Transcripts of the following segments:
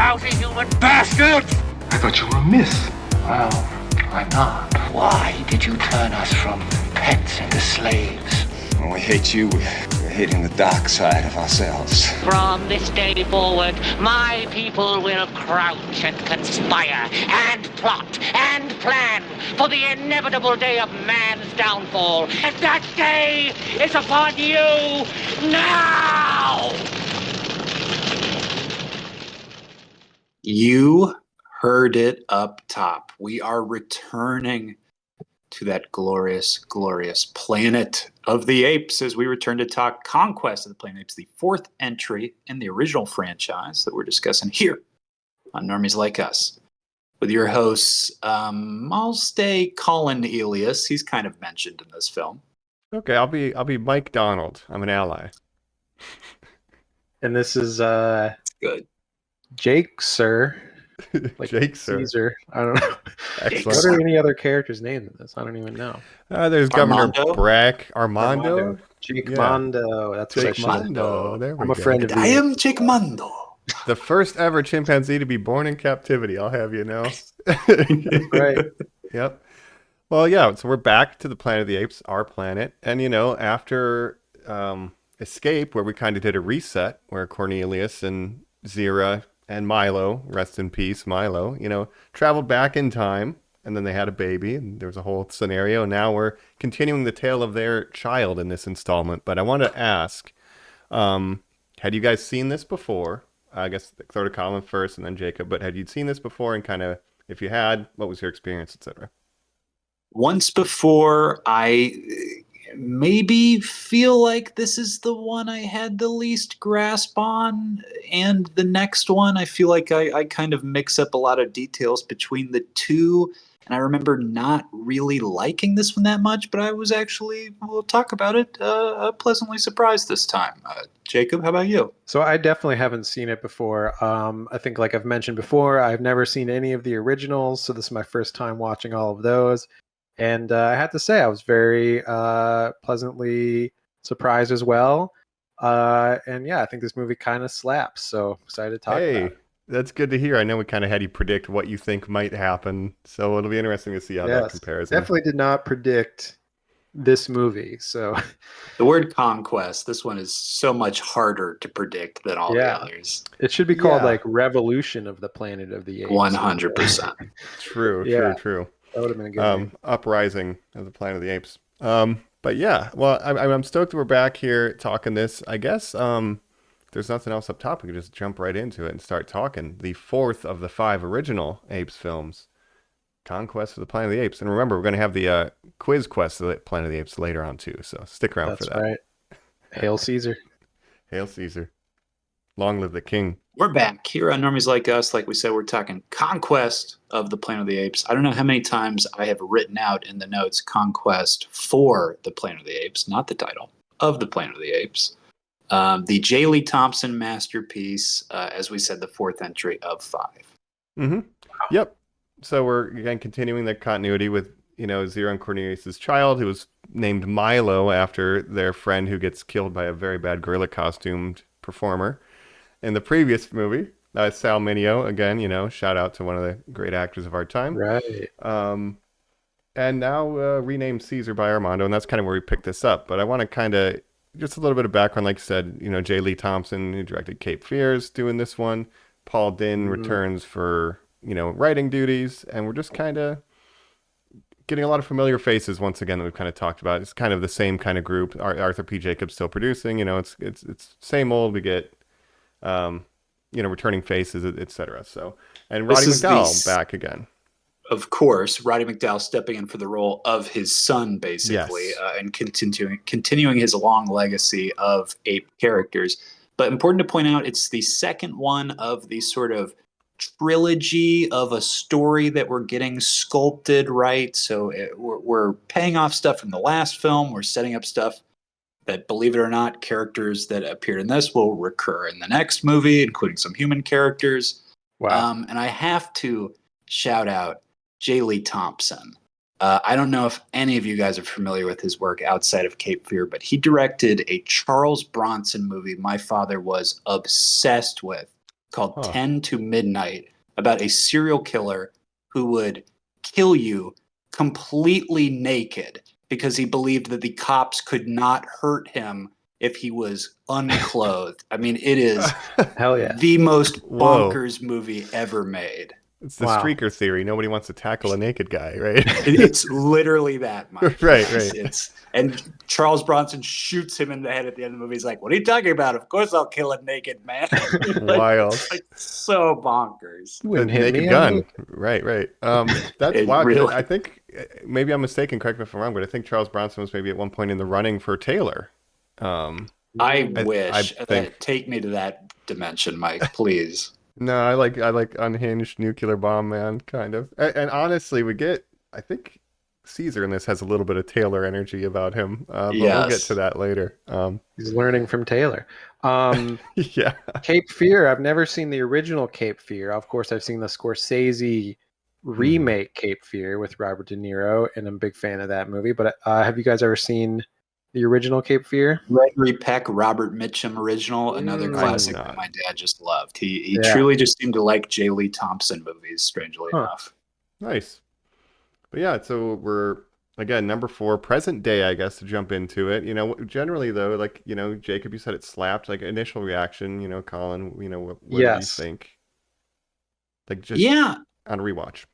lousy human bastards! I thought you were a myth. Well, I'm not. Why did you turn us from pets into slaves? When we hate you, we're hating the dark side of ourselves. From this day forward, my people will crouch and conspire and plot and plan for the inevitable day of man's downfall. And that day is upon you now! You heard it up top. We are returning to that glorious, glorious Planet of the Apes as we return to talk Conquest of the Planet of the Apes, the fourth entry in the original franchise that we're discussing here on Normies Like Us. With your hosts, I'll stay Colin Elias. He's kind of mentioned in this film. Okay, I'll be Mike Donald. I'm an ally. And this is Good. Jake, sir. Like Jake, sir. Caesar. I don't know. Excellent. What are any other characters named in this? I don't even know. There's Governor Brack, Armando. Jake Mondo. That's what I should Mondo. There we I'm a go. friend of I am Jake Mondo. The first ever chimpanzee to be born in captivity. I'll have you know. Right. Yep. Well, yeah. So we're back to the Planet of the Apes, our planet, and after Escape, where we kind of did a reset, where Cornelius and Zira and Milo, rest in peace, Milo, traveled back in time, and then they had a baby, and there was a whole scenario. And now we're continuing the tale of their child in this installment. But I want to ask, had you guys seen this before? I guess throw to Colin first, and then Jacob. But had you seen this before? And kind of, if you had, what was your experience, etc.? Once before, I maybe feel like this is the one I had the least grasp on, and the next one I feel like I kind of mix up a lot of details between the two, and I remember not really liking this one that much, but I was actually, we'll talk about it, pleasantly surprised this time. Jacob, how about you? So I definitely haven't seen it before. I think, like I've mentioned before, I've never seen any of the originals, so this is my first time watching all of those. And I had to say, I was very pleasantly surprised as well. And yeah, I think this movie kind of slaps. So excited to talk about it. That's good to hear. I know we kind of had you predict what you think might happen. So it'll be interesting to see how that compares. Definitely did not predict this movie. So the word Conquest, this one is so much harder to predict than all the others. It should be called like Revolution of the Planet of the Apes. 100%. True. That would have been a good Uprising of the Planet of the Apes. But yeah, well, I'm stoked that we're back here talking this. I guess if there's nothing else up top, we can just jump right into it and start talking. The fourth of the 5 original Apes films, Conquest of the Planet of the Apes. And remember, we're going to have the quiz quest of the Planet of the Apes later on too, so stick around for that. That's right. Hail Caesar. Hail Caesar. Long live the king. We're back here on Normies Like Us. Like we said, we're talking Conquest of the Planet of the Apes. I don't know how many times I have written out in the notes Conquest for the Planet of the Apes, not the title, of the Planet of the Apes. The J. Lee Thompson masterpiece, as we said, the fourth entry of 5. Mm-hmm. Yep. So we're, again, continuing the continuity with, Zira and Cornelius' child, who was named Milo after their friend who gets killed by a very bad gorilla costumed performer. In the previous movie, Sal Mineo, again, shout out to one of the great actors of our time. Right. And now renamed Caesar by Armando, and that's kind of where we picked this up. But I want to kind of, just a little bit of background, like you said, J. Lee Thompson, who directed Cape Fear's, doing this one. Paul Dinn returns for, writing duties, and we're just kind of getting a lot of familiar faces once again that we've kind of talked about. It's kind of the same kind of group. Arthur P. Jacobs still producing, it's same old. We get returning faces, etc. So, and Roddy McDowall back again. Of course, Roddy McDowall stepping in for the role of his son, basically, and continuing his long legacy of ape characters. But important to point out, it's the second one of the sort of trilogy of a story that we're getting sculpted, right? So we're paying off stuff from the last film. We're setting up stuff that, believe it or not, characters that appeared in this will recur in the next movie, including some human characters. Wow. And I have to shout out J. Lee Thompson. I don't know if any of you guys are familiar with his work outside of Cape Fear, but he directed a Charles Bronson movie my father was obsessed with called 10 to Midnight about a serial killer who would kill you completely naked because he believed that the cops could not hurt him if he was unclothed. I mean, it is Hell yeah. the most Whoa. bonkers movie ever made. It's the Wow. streaker theory. Nobody wants to tackle a naked guy, right? It's literally that, Mike. Right, Yes, right. and Charles Bronson shoots him in the head at the end of the movie. He's like, "What are you talking about? Of course I'll kill a naked man." Wild. It's like so bonkers. You The wouldn't hit naked me. gun. Right. That's It wild. really- I think maybe I'm mistaken. Correct me if I'm wrong, but I think Charles Bronson was maybe at one point in the running for Taylor. I wish. think- Take me to that dimension, Mike, please. No, I like unhinged nuclear bomb man kind of. And honestly, I think Caesar in this has a little bit of Taylor energy about him. But we'll get Yes. to that later. He's learning from Taylor. Yeah. Cape Fear. I've never seen the original Cape Fear. Of course, I've seen the Scorsese remake Cape Fear with Robert De Niro, and I'm a big fan of that movie. But have you guys ever seen the original Cape Fear? Gregory Peck, Robert Mitchum original, another Mm. classic I'm that not. my dad just loved. He Yeah. truly just seemed to like J. Lee Thompson movies, strangely enough. Nice. But yeah, so we're again number 4, present day, I guess, to jump into it. Generally though, like Jacob, you said it slapped. Like initial reaction, Colin, what did you Yes. think? Like just Yeah, on rewatch.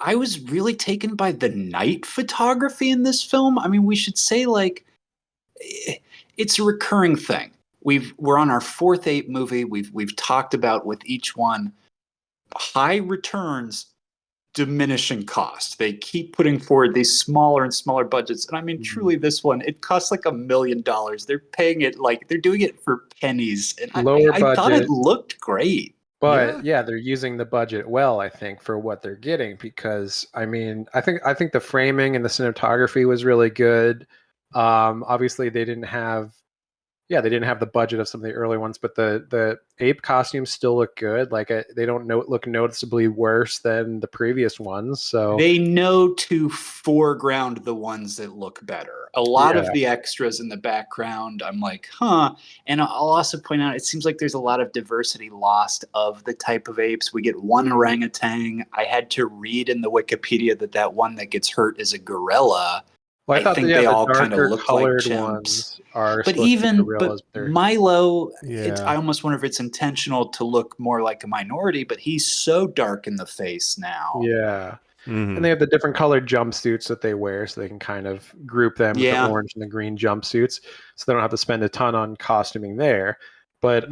I was really taken by the night photography in this film. I mean, we should say it's a recurring thing. We're on our 4th Ape movie. We've talked about with each one high returns, diminishing cost. They keep putting forward these smaller and smaller budgets. And I mean, truly this one, it costs like $1 million. They're paying it they're doing it for pennies. And Lower I thought it budget. looked great. But yeah, they're using the budget well, I think, for what they're getting. Because I mean, I think the framing and the cinematography was really good. Obviously, they didn't have the budget of some of the early ones, but the ape costumes still look good. Like they don't look noticeably worse than the previous ones. So They know to foreground the ones that look better. A lot of Yeah. the extras in the background, I'm like, huh. And I'll also point out, it seems like there's a lot of diversity lost of the type of apes. We get one orangutan. I had to read in the Wikipedia that one that gets hurt is a gorilla. well, I thought think that, they the all kinda darker look like colored chimps. ones are But supposed to be even gorillas. They're- Milo, Yeah. I almost wonder if it's intentional to look more like a minority, but he's so dark in the face now. yeah. Mhm. And they have the different colored jumpsuits that they wear, so they can kind of group them with Yeah. the orange and the green jumpsuits, so they don't have to spend a ton on costuming there. But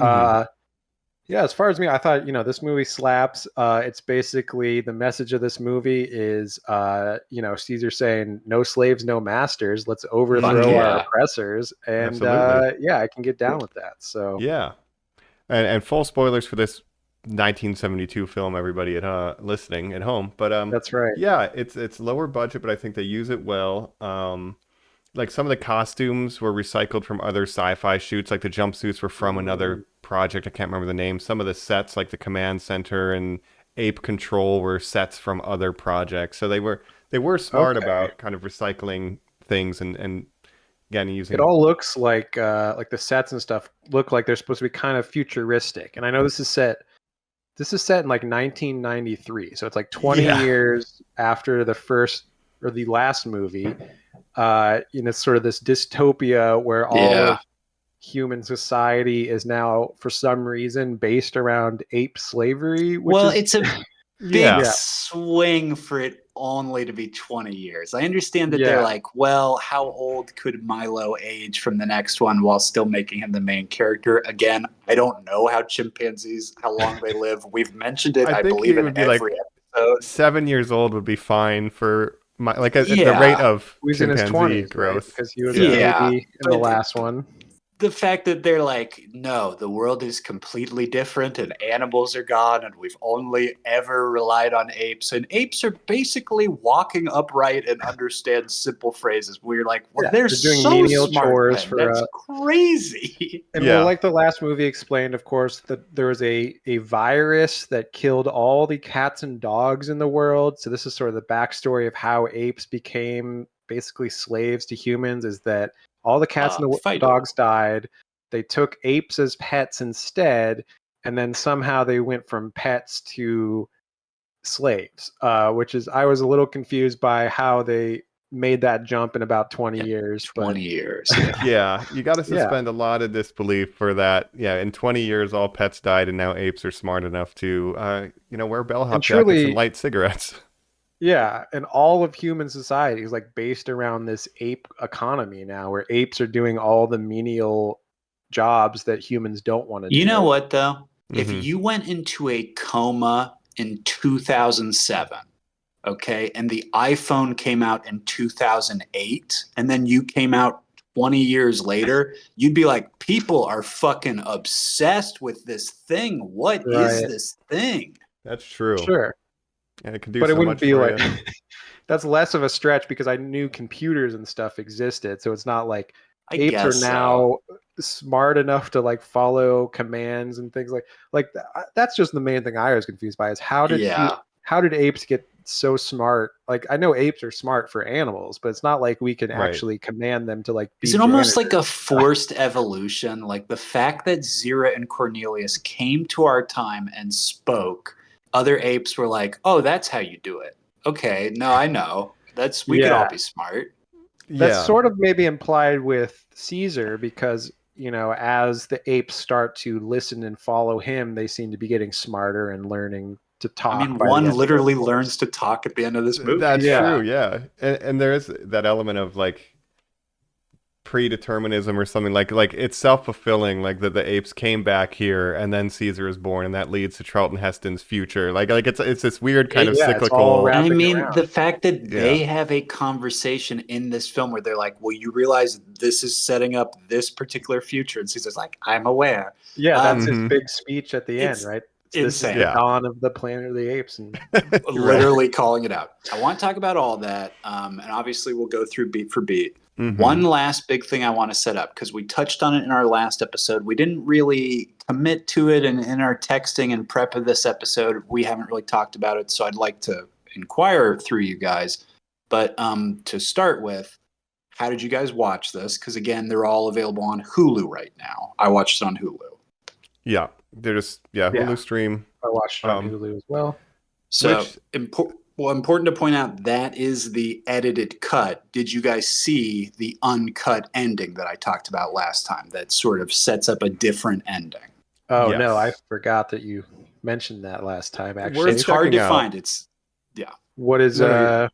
yeah, as far as me, I thought this movie slaps. It's basically the message of this movie is Caesar saying no slaves, no masters. Let's overthrow yeah. our oppressors, and Absolutely. yeah, I can get down with that. So Yeah. And full spoilers for this 1972 film, everybody listening at home. But that's right. yeah, it's lower budget, but I think they use it well. Like some of the costumes were recycled from other sci-fi shoots, like the jumpsuits were from another project. I can't remember the name. Some of the sets, like the command center and Ape Control, were sets from other projects. So they were smart about kind of recycling things and again using It all looks like the sets and stuff look like they're supposed to be kind of futuristic. And I know this is set in like 1993, so it's like 20 years after the first or the last movie. Sort of this dystopia where all of human society is now, for some reason, based around ape slavery. It's a big Yeah. swing for it only to be 20 years. I understand that they're like, well, how old could Milo age from the next one while still making him the main character? Again, I don't know how long they live. We've mentioned it, I think believe, he in would be every episode. 7 years old would be fine for at the Yeah. rate of He was in his chimpanzee 20s, growth. right? Because he was Yeah. a baby in the last one. The fact that they're like, no, the world is completely different and animals are gone and we've only ever relied on apes. And apes are basically walking upright and understand simple phrases. We're like, well, they're doing so menial smart, chores then. for That's crazy. And Yeah. well, like the last movie explained, of course, that there was a virus that killed all the cats and dogs in the world. So this is sort of the backstory of how apes became basically slaves to humans, is that all the cats and the Fido. dogs died. They took apes as pets instead. and then somehow they went from pets to slaves, which is I was a little confused by how they made that jump in about 20 years. 20 years. Yeah, you got to Yeah. suspend a lot of disbelief for that. Yeah, in 20 years, all pets died, and now apes are smart enough to, wear bellhop jackets truly- and light cigarettes. Yeah, and all of human society is like based around this ape economy now, where apes are doing all the menial jobs that humans don't want to do. You know what, though? If Mhm. you went into a coma in 2007, okay, and the iPhone came out in 2008, and then you came out 20 years later, you'd be like, people are fucking obsessed with this thing. What is Right. this thing? That's true. Sure, And it can do but so it wouldn't much be for like you. that's less of a stretch because I knew computers and stuff existed, so it's not like I apes are guess so. now smart enough to like follow commands and things like that's just the main thing I was confused by is how did apes get so smart? Like I know apes are smart for animals, but it's not like we can Right. actually command them to like be Is it almost like janitors. a forced evolution? Like the fact that Zira and Cornelius came to our time and spoke, other apes were like, oh, that's how you do it. Okay, no, I know. We could all Yeah. be smart. That's Yeah. sort of maybe implied with Caesar because, as the apes start to listen and follow him, they seem to be getting smarter and learning to talk. I mean, by the one end of literally it. learns to talk at the end of this movie. That's Yeah. true, yeah. And there is that element of like predeterminism or something like it's self-fulfilling, like that the apes came back here and then Caesar is born and that leads to Charlton Heston's future. Like it's this weird kind of Yeah, it's all cyclical. wrapping I mean, around. the fact that they Yeah. have a conversation in this film where they're like, well, you realize this is setting up this particular future. And Caesar's like, I'm aware. Yeah, that's his Mhm. big speech at the end, It's right? This is insane. the Yeah. dawn of the Planet of the Apes. And Literally calling it out. I want to talk about all that. And obviously we'll go through beat for beat. Mhm. One last big thing I want to set up because we touched on it in our last episode. We didn't really commit to it in our texting and prep of this episode. We haven't really talked about it. So I'd like to inquire through you guys. But to start with, how did you guys watch this? Because again, they're all available on Hulu right now. I watched it on Hulu. Yeah. They're just Hulu stream. I watched it on Hulu as well. So important to point out, that is the edited cut. Did you guys see the uncut ending that I talked about last time that sort of sets up a different ending? Oh Yes. no, I forgot that you mentioned that last time. Actually, Worth It's hard to checking out. find. what is No,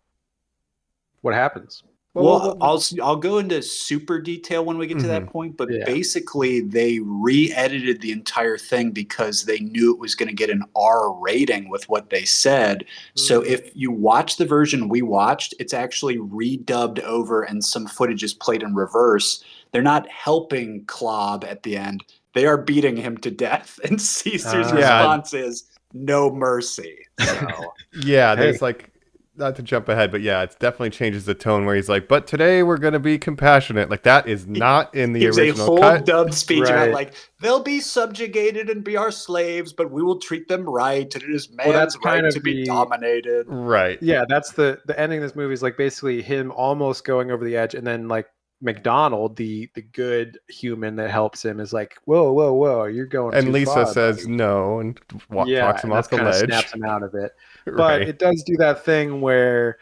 what happens? Well, I'll go into super detail when we get to that point, but Yeah. basically they re-edited the entire thing because they knew it was going to get an R rating with what they said. So if you watch the version we watched, it's actually redubbed over and some footage is played in reverse. They're not helping Klob at the end. They are beating him to death. And Caesar's response is no mercy. So Yeah, there's not to jump ahead, but yeah, it definitely changes the tone where he's like, but today we're going to be compassionate. Like that is not in the gives original a whole cut. dubbed speech about Right. like they'll be subjugated and be our slaves, but we will treat them right, and it is man's that's kind right of to be the- dominated. Right. Yeah, that's the ending of this movie is like basically him almost going over the edge, and then like McDonald, the good human that helps him, is like, whoa, you're going. And too Lisa far, says buddy." no and talks him and off the that's kinda ledge. snaps him out of it. But Right. it does do that thing where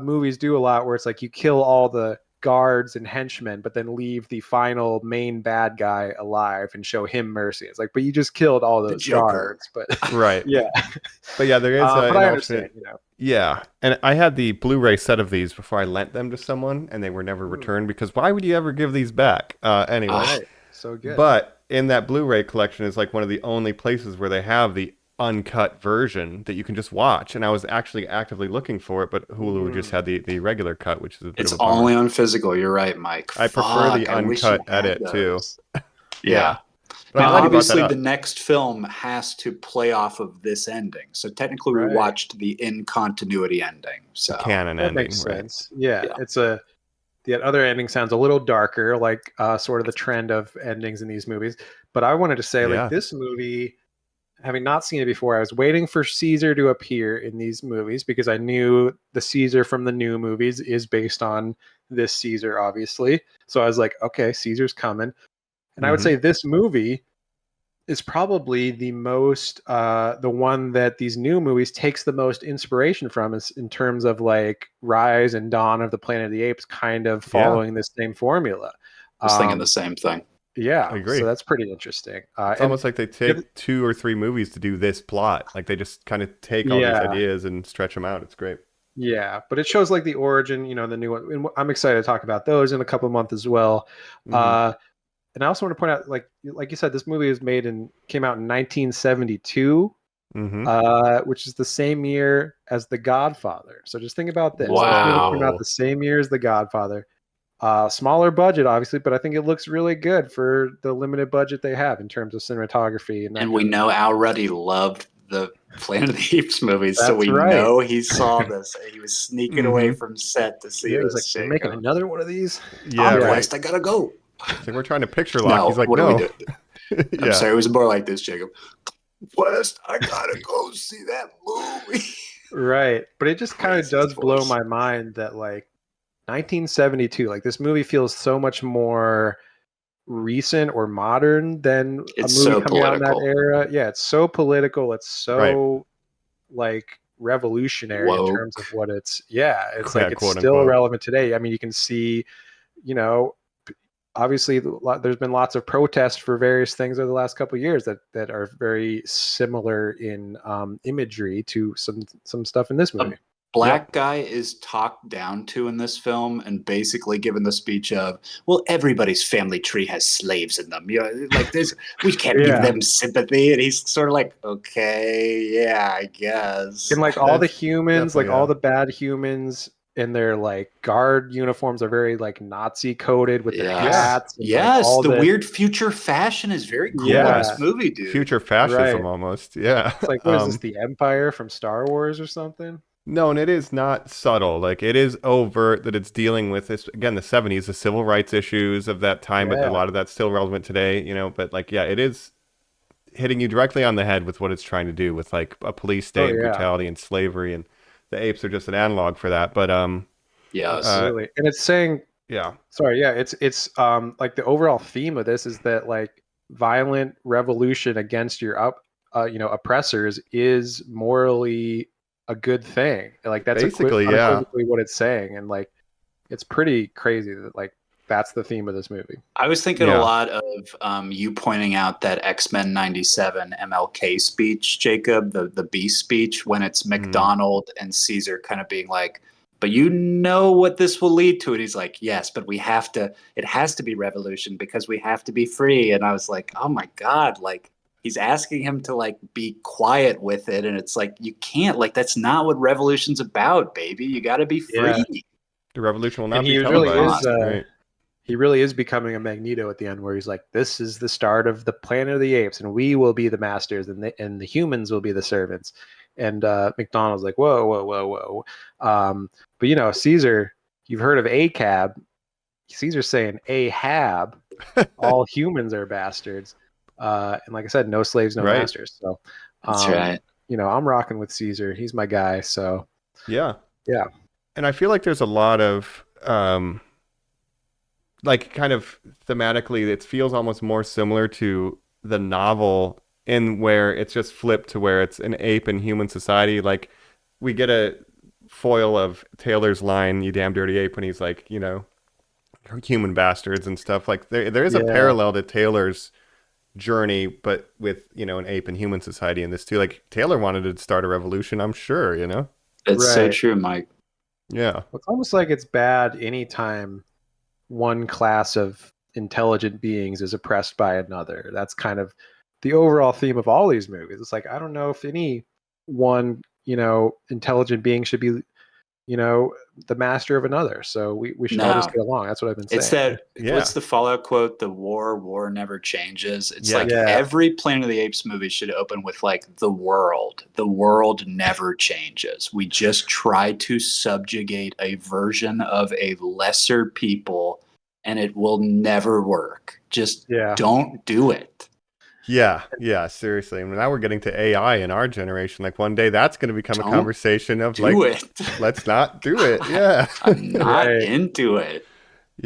movies do a lot, where it's like you kill all the guards and henchmen, but then leave the final main bad guy alive and show him mercy. It's like, but you just killed all those Joker. guards. But Right. yeah, But yeah, there is but an I alternate. understand. Yeah, and I had the Blu-ray set of these before I lent them to someone, and they were never returned because why would you ever give these back? Anyway, Right. So good. but in that Blu-ray collection is like one of the only places where they have the uncut version that you can just watch, and I was actually actively looking for it, but Hulu just had the regular cut, which is a bit It's of a bummer. only on physical. You're right, Mike. I prefer the Fuck, I wish you uncut had edit too. those. Yeah. But I'm Now, glad you brought that obviously, up. the next film has to play off of this ending. So technically, Right. we watched the in continuity ending. So canon That ending, makes right? sense. Yeah, Yeah. it's the other ending sounds a little darker, like sort of the trend of endings in these movies. But I wanted to say, Yeah. like, this movie, having not seen it before, I was waiting for Caesar to appear in these movies because I knew the Caesar from the new movies is based on this Caesar, obviously. So I was like, okay, Caesar's coming. And I would Mhm. say this movie is probably the most the one that these new movies takes the most inspiration from, is in terms of like Rise and Dawn of the Planet of the Apes, kind of following the same formula. I was thinking the same thing. Yeah, I agree. so that's pretty interesting. It's almost like they take 2 or 3 movies to do this plot. Like they just kind of take all these ideas and stretch them out. It's great. Yeah, but it shows like the origin, the new one. And I'm excited to talk about those in a couple of months as well. And I also want to point out, like you said, this movie came out in 1972, which is the same year as The Godfather. So just think about this. Wow. This movie came out the same year as The Godfather. Smaller budget, obviously, but I think it looks really good for the limited budget they have in terms of cinematography. And we know Al Ruddy loved the Planet of the Apes movies, so we right. know he saw this. He was sneaking away from set to see this. He's like, "You're making another one of these?" Yeah, Conquest, I gotta go. Like, we're trying to picture lock. He's like, what no. do we do? I'm sorry, it was more like this, Jacob. West, I gotta go see that movie. Right, but it just kind of does blow my mind that like 1972, like this movie feels so much more recent or modern than It's a movie so coming out in that political. era. Yeah, it's so political. It's so like revolutionary Woke. in terms of what it's. Yeah, it's like it's quote, still unquote. relevant today. I mean, you can see, obviously there's been lots of protests for various things over the last couple of years that are very similar in imagery to some stuff in this movie. Black guy is talked down to in this film and basically given the speech of, well, everybody's family tree has slaves in them. Like this, we can't give them sympathy. And he's sort of like, okay, yeah, I guess. And like all the humans, like all yeah. the bad humans in their like guard uniforms are very like Nazi coded with their hats. And, Yes, like, all the weird future fashion is very cool in this movie, dude. Future fascism almost, yeah. It's like, what is this, the Empire from Star Wars or something? No, and it is not subtle. Like, it is overt that it's dealing with this, again, the 70s, the civil rights issues of that time, but a lot of that's still relevant today, but like, yeah, it is hitting you directly on the head with what it's trying to do with like a police state and brutality and slavery, and the apes are just an analog for that. But absolutely. And it's saying it's like the overall theme of this is that like violent revolution against your oppressors is morally a good thing. Like that's basically what it's saying. And like it's pretty crazy that like that's the theme of this movie. I was thinking a lot of you pointing out that X-Men 97 MLK speech, Jacob, the B speech, when it's McDonald and Caesar kind of being like, but you know what this will lead to. And he's like, yes, but it has to be revolution because we have to be free. And I was like, oh my God, like he's asking him to like be quiet with it. And it's like, you can't, like, that's not what revolution's about, baby. You got to be free. Yeah. The revolution will not and be televised. He really is becoming a Magneto at the end, where he's like, "This is the start of the Planet of the Apes, and we will be the masters, and the humans will be the servants." And McDonald's like, "Whoa, whoa, whoa, whoa!" But Caesar, you've heard of ACAB? Caesar's saying Ahab, all humans are bastards, and like I said, no slaves, no masters. So that's right. I'm rocking with Caesar. He's my guy. So yeah. And I feel like there's a lot of like kind of thematically, it feels almost more similar to the novel in where it's just flipped to where it's an ape in human society. Like we get a foil of Taylor's line, "You damn dirty ape," when he's like, human bastards and stuff. Like there is a parallel to Taylor's journey, but with, an ape in human society in this too. Like Taylor wanted to start a revolution, I'm sure, It's so true, Mike. Yeah. It's almost like it's bad anytime one class of intelligent beings is oppressed by another. That's kind of the overall theme of all these movies. It's like, I don't know if any one, intelligent being should be, the master of another. So we should all just get along. That's what I've been saying. It's that, what's the Fallout quote? The war never changes. It's every Planet of the Apes movie should open with like the world never changes. We just try to subjugate a version of a lesser people and it will never work. Just don't do it. Yeah, seriously. Now we're getting to AI in our generation. Like one day that's going to become a conversation of like, let's not do it. Yeah. I'm not into it.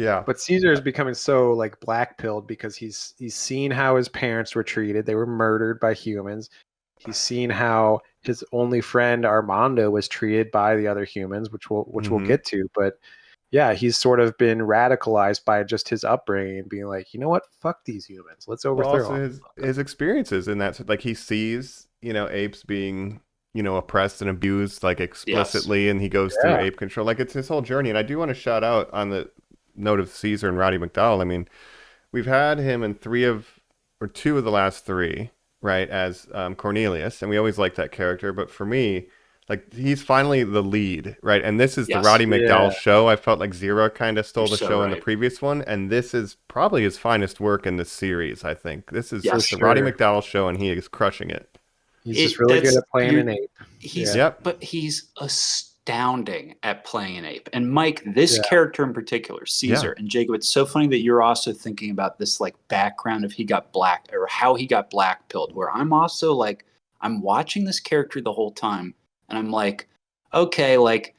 Yeah. But Caesar is becoming so like black-pilled because he's seen how his parents were treated. They were murdered by humans. He's seen how his only friend Armando was treated by the other humans, which we'll get to. But yeah, he's sort of been radicalized by just his upbringing and being like, you know what, fuck these humans, let's overthrow Also them. his experiences in that, like he sees, apes being, oppressed and abused like explicitly, and he goes through ape control. Like it's his whole journey. And I do want to shout out on the note of Caesar and Roddy McDowall. I mean, we've had him in two of the last three, right, as Cornelius, and we always like that character. But for me, like he's finally the lead, right? And this is the Roddy McDowall show. I felt like Zero kind of stole the show in the previous one, and this is probably his finest work in this series. I think this is the Roddy McDowall show, and he is crushing it. He's just really good at playing an ape. But he's astounding at playing an ape. And Mike, this character in particular, Caesar and Jacob, it's so funny that you're also thinking about this like background of how he got black pilled, where I'm also like, I'm watching this character the whole time. And I'm like, okay, like,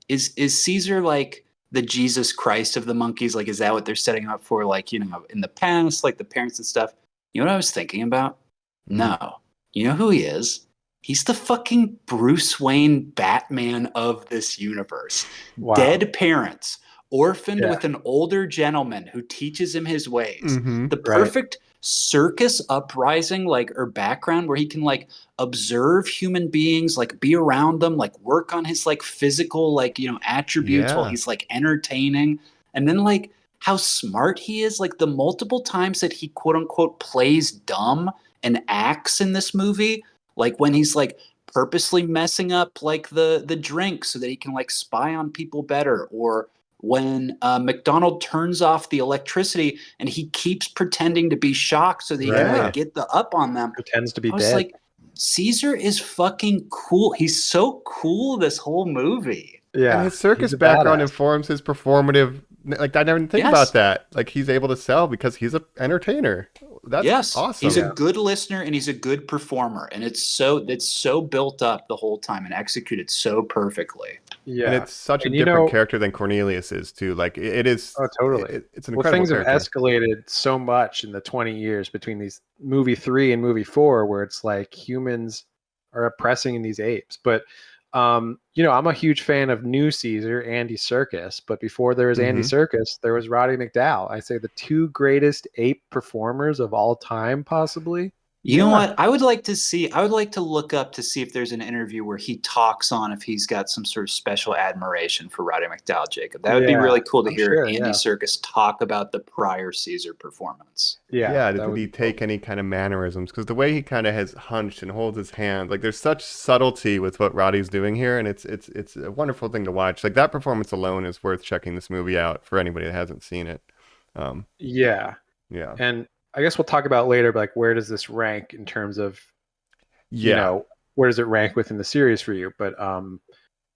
is Caesar like the Jesus Christ of the monkeys? Like, is that what they're setting up for? Like, in the past, like the parents and stuff. You know what I was thinking about? No. You know who he is? He's the fucking Bruce Wayne Batman of this universe. Wow. Dead parents, orphaned with an older gentleman who teaches him his ways. The perfect circus uprising, like, or background where he can like observe human beings, like be around them, like work on his like physical, like, attributes while he's like entertaining. And then like how smart he is, like the multiple times that he quote unquote plays dumb and acts in this movie, like when he's like purposely messing up like the drink so that he can like spy on people better, or when McDonald turns off the electricity and he keeps pretending to be shocked so that he can like get the up on them. Pretends to be I was dead. like, Caesar is fucking cool. He's so cool this whole movie. Yeah. And his circus background informs his performative. Like I never think about that. Like he's able to sell because he's an entertainer. That's awesome. He's a good listener and he's a good performer, and it's so built up the whole time and executed so perfectly. Yeah, and it's such a different character than Cornelius is too. Like it is. Oh, totally. It's an incredible things character. Have escalated so much in the 20 years between these movie 3 and movie 4, where it's like humans are oppressing these apes. But I'm a huge fan of new Caesar, Andy Serkis. But before there was Andy Serkis, there was Roddy McDowall. I say the two greatest ape performers of all time, possibly. You know what? I would like to look up to see if there's an interview where he talks on if he's got some sort of special admiration for Roddy McDowall, Jacob. That would be really cool to hear Andy Serkis talk about the prior Caesar performance. Yeah. Did he take any kind of mannerisms? Because the way he kind of has hunched and holds his hand, like there's such subtlety with what Roddy's doing here, and it's a wonderful thing to watch. Like that performance alone is worth checking this movie out for anybody that hasn't seen it. Yeah. And I guess we'll talk about later, but like, where does this rank in terms of, where does it rank within the series for you? But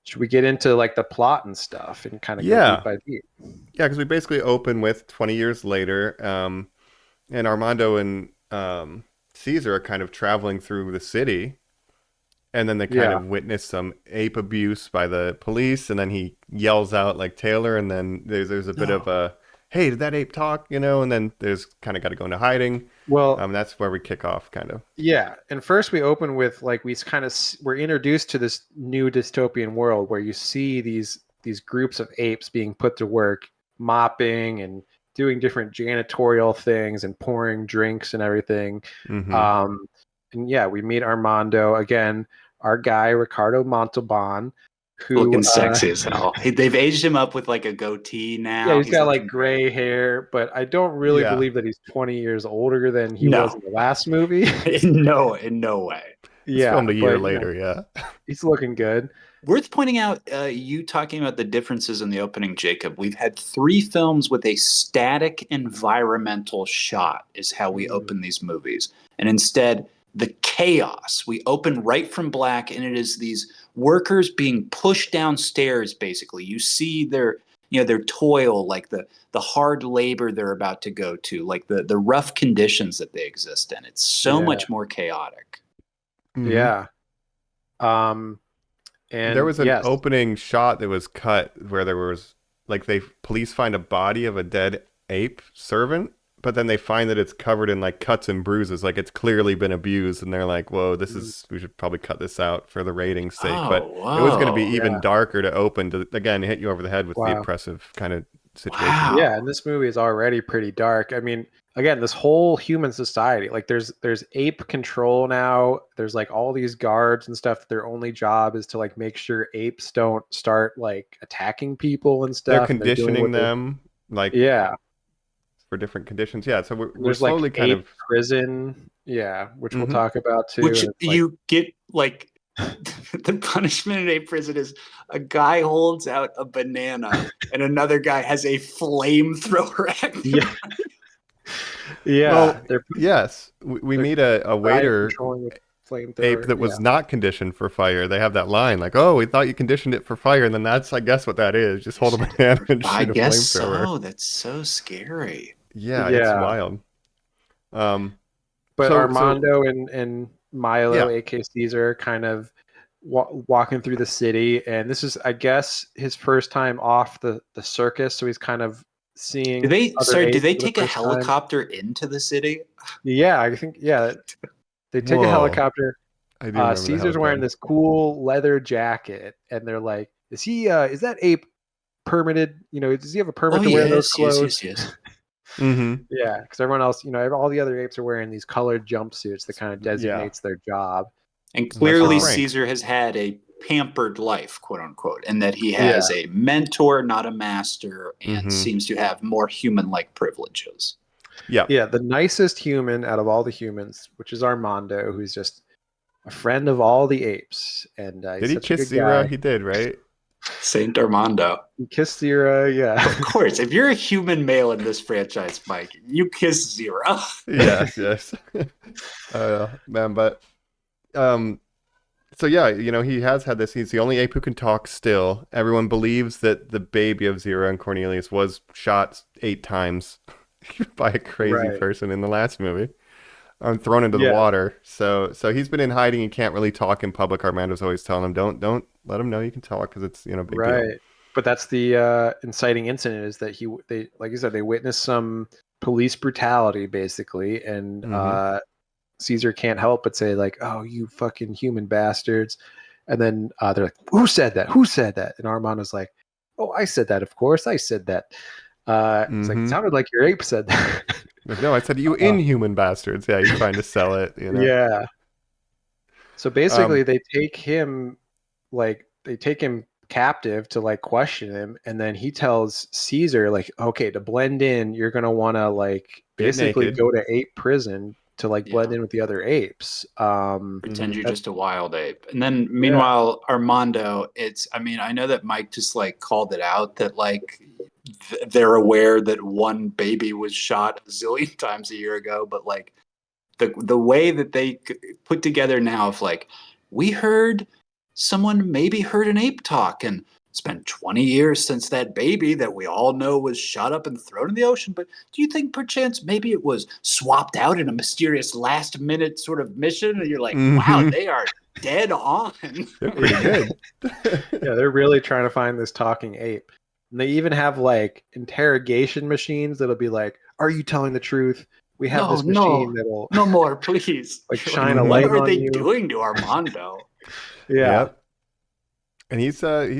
should we get into like the plot and stuff and kind of go deep by deep? Yeah, because we basically open with 20 years later, and Armando and Caesar are kind of traveling through the city, and then they kind of witness some ape abuse by the police, and then he yells out like Taylor, and then there's a bit of a, hey, did that ape talk? And then there's kind of got to go into hiding. Well, that's where we kick off, kind of. Yeah, and first we open with like we're introduced to this new dystopian world where you see these groups of apes being put to work, mopping and doing different janitorial things and pouring drinks and everything. And we meet Armando again, our guy Ricardo Montalban. Looking sexy as hell. They've aged him up with like a goatee now. Yeah, he's got like gray hair, but I don't really believe that he's 20 years older than he was in the last movie. in no way. It's filmed a year later, He's looking good. Worth pointing out, you talking about the differences in the opening, Jacob. We've had 3 films with a static environmental shot is how we open these movies. And instead, the chaos. We open right from black, and it is these workers being pushed downstairs, basically. You see their toil, like the hard labor they're about to go to, like the rough conditions that they exist in. It's so much more chaotic. Yeah. And there was an opening shot that was cut where there was like police find a body of a dead ape servant, but then they find that it's covered in like cuts and bruises, like it's clearly been abused, and they're like, whoa, we should probably cut this out for the ratings sake. But it was going to be even darker to open, to again hit you over the head with the oppressive kind of situation. Wow. Yeah, and this movie is already pretty dark. I mean, again, this whole human society, like there's ape control now. There's like all these guards and stuff. Their only job is to like make sure apes don't start like attacking people and stuff. They're conditioning them like for different conditions. Yeah, so we're slowly like kind of prison. Yeah, which we'll talk about too. Which you get like the punishment in a prison is a guy holds out a banana and another guy has a flamethrower at them. Yeah. Well, yes, we meet a waiter ape that was not conditioned for fire. They have that line like, "Oh, we thought you conditioned it for fire," and then that's, I guess, what that is. Just hold a banana and shoot a flamethrower. I guess so. That's so scary. Yeah, it's wild. But Armando and Milo, aka Caesar, are kind of walking through the city, and this is, I guess, his first time off the circus. So he's kind of seeing. Do they take a helicopter into the city? Yeah, I think they take a helicopter. Caesar's wearing this cool leather jacket, and they're like, "Is that ape permitted? Does he have a permit to wear those clothes?" Yes. Mm-hmm. Yeah, because everyone else, all the other apes are wearing these colored jumpsuits that kind of designates their job. And clearly Caesar has had a pampered life, quote unquote, and that he has a mentor, not a master, and seems to have more human-like privileges. Yeah. Yeah, the nicest human out of all the humans, which is Armando, who's just a friend of all the apes. And did he kiss Zira? He did, right? Saint Armando. He kissed Zira, yeah. Of course. If you're a human male in this franchise, Mike, you kiss Zira. Yes. Man, but so yeah, he has had this. He's the only ape who can talk still. Everyone believes that the baby of Zira and Cornelius was shot 8 times by a crazy person in the last movie. Thrown into the water. So he's been in hiding. He can't really talk in public. Armando's always telling him, don't let him know you can talk, because it's big deal. But that's the inciting incident, is that they like you said, they witnessed some police brutality basically, and Caesar can't help but say like, "Oh, you fucking human bastards," and then they're like, "Who said that? Who said that?" And Armando's like, "Oh, I said that. Of course, I said that." It's like, it sounded like your ape said that. No, I said you inhuman bastards. Yeah, he's trying to sell it. Yeah. So basically, they take him captive to like question him, and then he tells Caesar like, okay, to blend in, you're gonna want to like basically go to ape prison to like blend in with the other apes. Pretend you're just a wild ape. And then meanwhile, Armando, I know that Mike just like called it out that like they're aware that one baby was shot a zillion times a year ago, but like the way that they put together now of like, we heard someone maybe heard an ape talk, and it's been 20 years since that baby that we all know was shot up and thrown in the ocean, but do you think perchance maybe it was swapped out in a mysterious last minute sort of mission? And you're like, wow, they are dead on. They're pretty good. Yeah, they're really trying to find this talking ape. And they even have like interrogation machines that'll be like, are you telling the truth? We have this machine that'll no more, please. Like shine a light on you. What are they doing to Armando? Yeah. Yep. And he's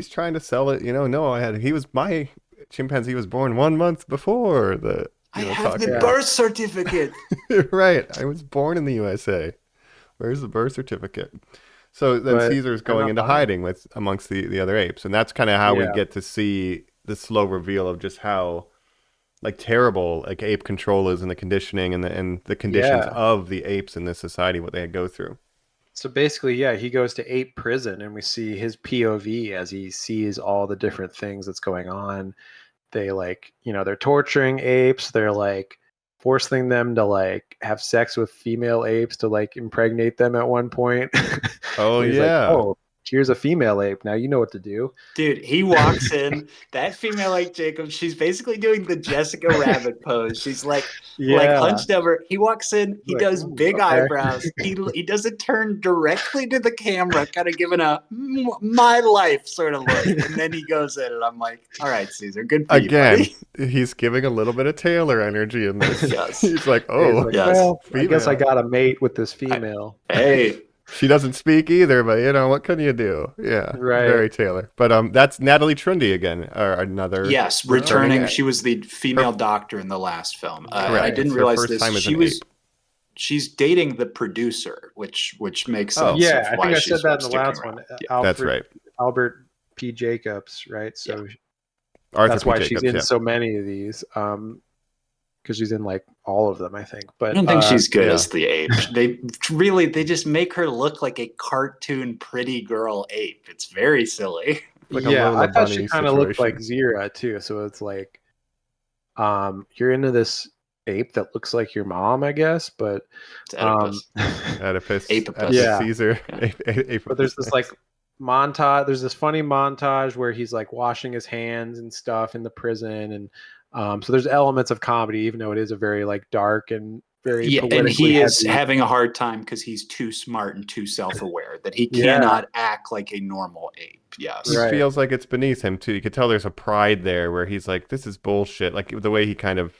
trying to sell it, he was my chimpanzee was born 1 month before the I have the birth certificate. Right. I was born in the USA. Where's the birth certificate? So then Caesar's going into hiding amongst the other apes, and that's kind of how we get to see the slow reveal of just how like terrible like ape control is, and the conditioning and the conditions of the apes in this society, what they go through. So basically, he goes to ape prison, and we see his POV as he sees all the different things that's going on. They they're torturing apes. They're like forcing them to like have sex with female apes to like impregnate them at one point. Oh yeah. Like, here's a female ape. Now you know what to do. Dude, he walks in. That female like Jacob, she's basically doing the Jessica Rabbit pose. She's like hunched over. He walks in. He Like, does ooh, big okay. eyebrows. He doesn't turn directly to the camera, kind of giving a my life sort of look. And then he goes in, and I'm like, all right, Caesar, good for Again, you, buddy. he's giving a little bit of Taylor energy in this. Yes. He's like, He's oh, like, yes. well, I guess I female. got a mate with this female. Hey, She doesn't speak either, but what can you do? Yeah, Right. very Taylor. But that's Natalie Trundy again, or another. yes, returning. act. She was the female doctor in the last film. I Correct. didn't It's her realize first this. time as She an was. ape. She's dating the producer, which makes Oh. sense. Yeah, of I why think I she's said that in the sticking last around. one. Yeah. That's right. Albert P. Jacobs, right? So Arthur that's P. why Jacobs, she's in yeah. so many of these. Because she's in like all of them, I think. But I don't think she's good yeah. as the ape. They just make her look like a cartoon pretty girl ape. It's very silly. Like a yeah, Lola I thought she Bunny kind of looked like situation. Zira too. So it's like, you're into this ape that looks like your mom, I guess. But It's Oedipus. Oedipus, Apopus. Oedipus Yeah. Caesar. Yeah. but there's this like montage. There's this funny montage where he's like washing his hands and stuff in the prison, and so there's elements of comedy, even though it is a very like dark and very Yeah, and politically he is heavy. having a hard time because he's too smart and too self-aware that he Yeah. cannot act like a normal ape. Yes. He Right. feels like it's beneath him too. You could tell there's a pride there where he's like, "This is bullshit." Like the way he kind of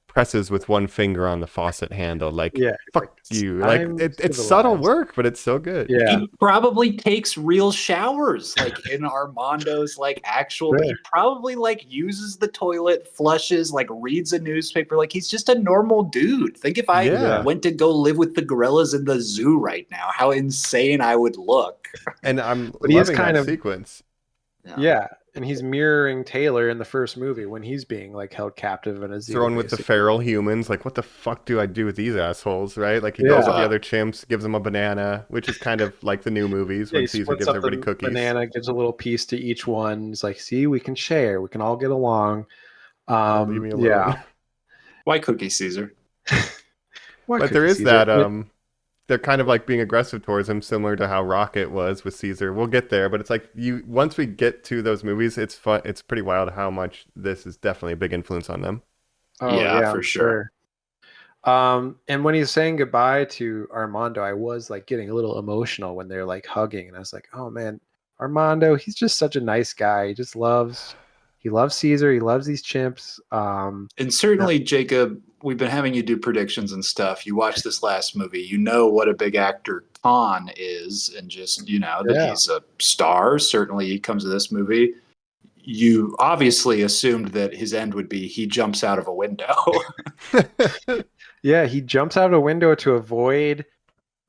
presses with one finger on the faucet handle, like, Yeah, "Fuck you!" Like I'm it's subtle civilized. work, but it's so good. Yeah, He probably takes real showers, like in Armando's like actual. Sure. He probably like uses the toilet, flushes, like reads a newspaper. Like he's just a normal dude. Think if I Yeah. went to go live with the gorillas in the zoo right now, how insane I would look. And I'm But he is loving kind that of- sequence. yeah, and he's mirroring Taylor in the first movie when he's being like held captive in a zoo. Thrown with the basically. feral humans, like, what the fuck do I do with these assholes, right? Like he goes with the other chimps, gives them a banana, which is kind of like the new movies Yeah, when he Caesar splits gives up everybody the cookies. banana, gives a little piece to each one. He's like, "See, we can share. We can all get along." Leave me alone. Yeah. Why cookie Caesar? But there is that they're kind of like being aggressive towards him, similar to how Rocket was with Caesar. We'll get there, but it's like once we get to those movies, it's fun. It's pretty wild how much this is definitely a big influence on them. Oh, Yeah, for sure. And when he's saying goodbye to Armando, I was like getting a little emotional when they're like hugging, and I was like, "Oh man, Armando, he's just such a nice guy. He loves Caesar. He loves these chimps." And certainly, Jacob, we've been having you do predictions and stuff. You watch this last movie, you know what a big actor Khan is, and just, that he's a star. Certainly, he comes to this movie. You obviously assumed that his end would be he jumps out of a window. Yeah, he jumps out of a window to avoid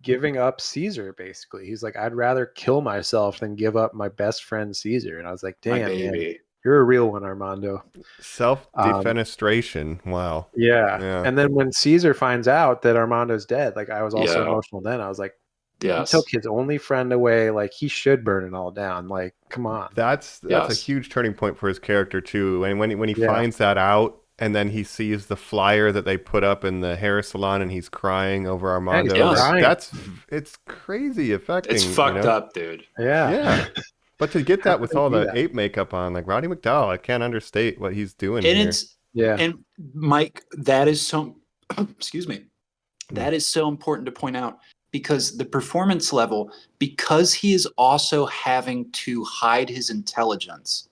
giving up Caesar, basically. He's like, "I'd rather kill myself than give up my best friend Caesar." And I was like, My "Damn, man, baby. you're a real one, Armando." Self-defenestration. Wow. Yeah. And then when Caesar finds out that Armando's dead, like I was also Yeah. emotional then. I was like, Yes. he took his only friend away. Like he should burn it all down. Like, come on. That's a Yes. huge turning point for his character too. And when he Yeah. finds that out, and then he sees the flyer that they put up in the hair salon, and he's crying over Armando. he's Like, crying. it's crazy affecting. It's fucked up, dude. Yeah. But to get that with all the that? ape makeup on, like Roddy McDowell, I can't understate what he's doing And here. it's Yeah. and Mike, that is so excuse me. That is so important to point out because the performance level, because he is also having to hide his intelligence,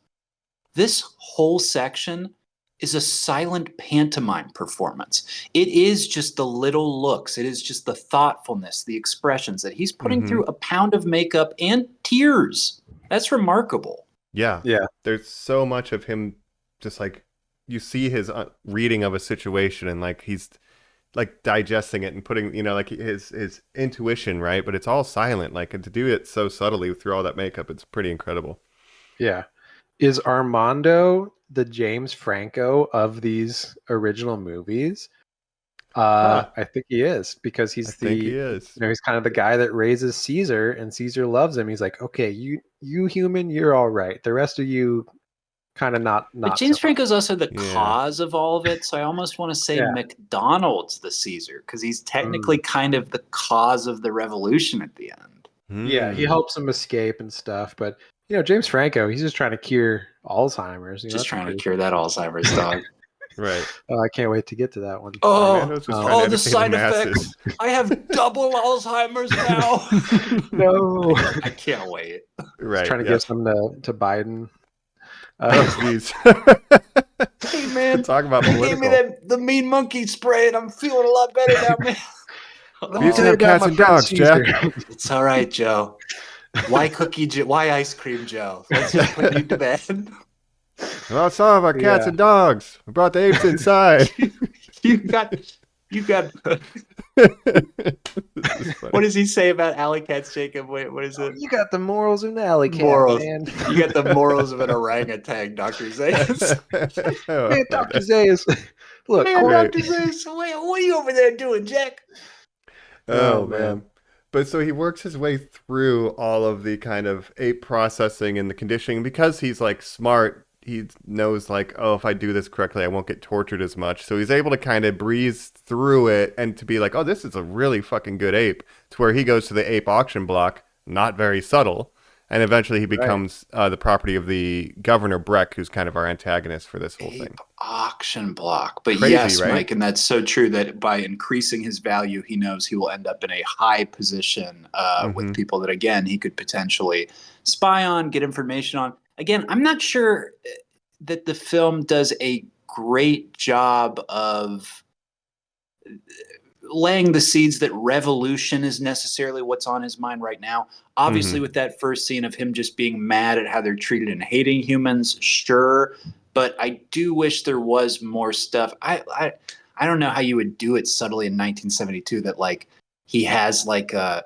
this whole section is a silent pantomime performance. It is just the little looks. It is just the thoughtfulness, the expressions that he's putting through a pound of makeup and tears. That's remarkable. Yeah. Yeah. There's so much of him just like you see his reading of a situation and like he's like digesting it and putting, like his intuition, right? But it's all silent. Like, and to do it so subtly through all that makeup, it's pretty incredible. Yeah. Is Armando the James Franco of these original movies? I think he is, because he's think he is. he's kind of the guy that raises Caesar, and Caesar loves him. He's like, "Okay, you human, you're all right. The rest of you kind of not." But James so Franco's also the Yeah. cause of all of it, so I almost want to say Yeah. McDonald's the Caesar, because he's technically kind of the cause of the revolution at the end. Yeah, he Hmm. helps him escape and stuff. But James Franco, he's just trying to cure Alzheimer's. Just That's trying to pretty. cure that Alzheimer's, dog. Right. Oh, I can't wait to get to that one. Armando's just trying to educate the masses. I have double Alzheimer's now. No, I can't wait. he's Right. trying to Yes. give some to Biden. Oh, jeez. Hey, man. Talk about They gave me political. the mean monkey spray, and I'm feeling a lot better now, man. Let We used to have cats and dogs, Jack. It's all right, Joe. Why Why ice cream, Joe? Let's just put you to bed. Well, some of our cats and dogs. We brought the apes inside. You got. What does he say about alley cats, Jacob? Wait, what is it? You got the morals of an alley cat, Morals. man. You got the morals of an orangutan, Dr. Zayas. Man, Dr. Zayas. Look, Man, Right. Dr. Zayas, what are you over there doing, Jack? Oh, Oh, man. man. But so he works his way through all of the kind of ape processing and the conditioning because he's like smart. He knows like, oh, if I do this correctly, I won't get tortured as much. So he's able to kind of breeze through it and to be like, oh, this is a really fucking good ape. To where he goes to the ape auction block, not very subtle. And eventually he becomes the property of the Governor Breck, who's kind of our antagonist for this whole thing. Ape auction block. But Crazy, yes, right? Mike, and that's so true that by increasing his value, he knows he will end up in a high position with people that, again, he could potentially spy on, get information on. Again, I'm not sure that the film does a great job of laying the seeds that revolution is necessarily what's on his mind right now. Obviously, with that first scene of him just being mad at how they're treated and hating humans, sure. But I do wish there was more stuff. I don't know how you would do it subtly in 1972 that like he has like a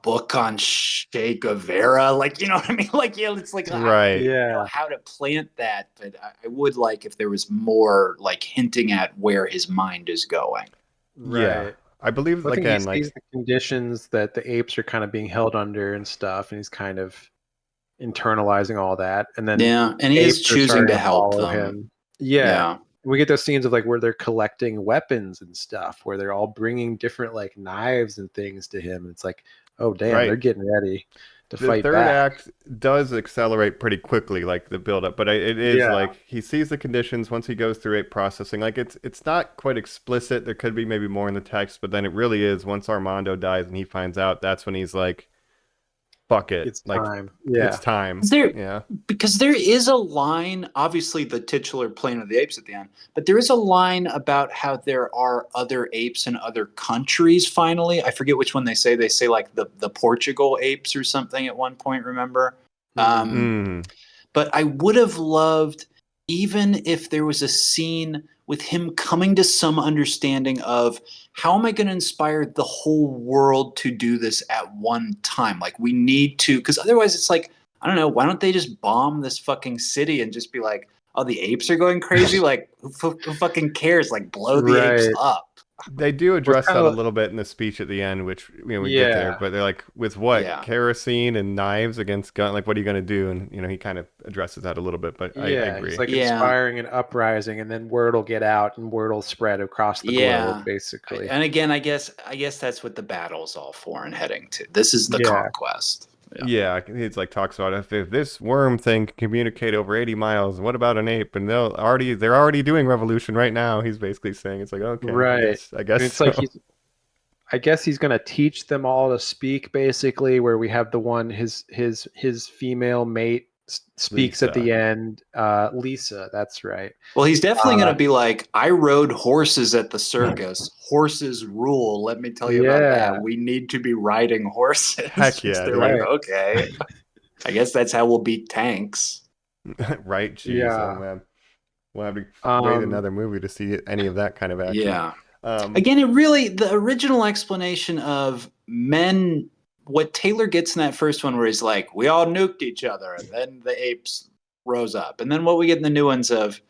book on Che Guevara, like, you know what I mean? Like, yeah, it's like Right. I don't know how to plant that, but I would like if there was more like hinting at where his mind is going. Yeah. I believe, I think again, he like, sees the conditions that the apes are kind of being held under and stuff, and he's kind of internalizing all that. And then Yeah, and he is apes are choosing starting to help follow them. him. Yeah. We get those scenes of like where they're collecting weapons and stuff, where they're all bringing different like knives and things to him. It's like, oh damn, Right. they're getting ready to the fight third back. act does accelerate pretty quickly, like the build up, but it is Yeah. like he sees the conditions once he goes through ape processing. Like it's not quite explicit. There could be maybe more in the text, but then it really is once Armando dies and he finds out, that's when he's like, fuck it. It's like time. Yeah. it's time. Yeah. Because there is a line, obviously the titular Planet of the Apes at the end, but there is a line about how there are other apes in other countries finally. I forget which one they say. They say like the Portugal apes or something at one point, remember? But I would have loved, even if there was a scene with him coming to some understanding of how am I going to inspire the whole world to do this at one time? Like we need to, because otherwise it's like, I don't know, why don't they just bomb this fucking city and just be like, oh, the apes are going crazy? Like who fucking cares? Like blow the apes up. They do address that a of- little bit in the speech at the end, which we get there. But they're like, with what? Yeah. Kerosene and knives against gun? Like, what are you going to do? And he kind of addresses that a little bit. But I agree. It's like inspiring an uprising, and then word will get out, and word will spread across the globe, basically. And again, I guess that's what the battle's all for and heading to. This is the conquest. Yeah, he's like talks about if this worm thing can communicate over 80 miles, what about an ape? And they're already doing revolution right now. He's basically saying it's like, okay, right. I guess it's so. like I guess he's gonna teach them all to speak, basically, where we have the one his female mate speaks Lisa. at the end. Lisa, that's right. Well, he's definitely going to be like, I rode horses at the circus. Horses rule. Let me tell you about that. We need to be riding horses. Heck yeah. They're like, okay. I guess that's how we'll beat tanks. Right? Jeez, oh man. We'll have to wait another movie to see any of that kind of action. Yeah. Again, the original explanation of men, what Taylor gets in that first one where he's like, we all nuked each other and then the apes rose up. And then what we get in the new ones of,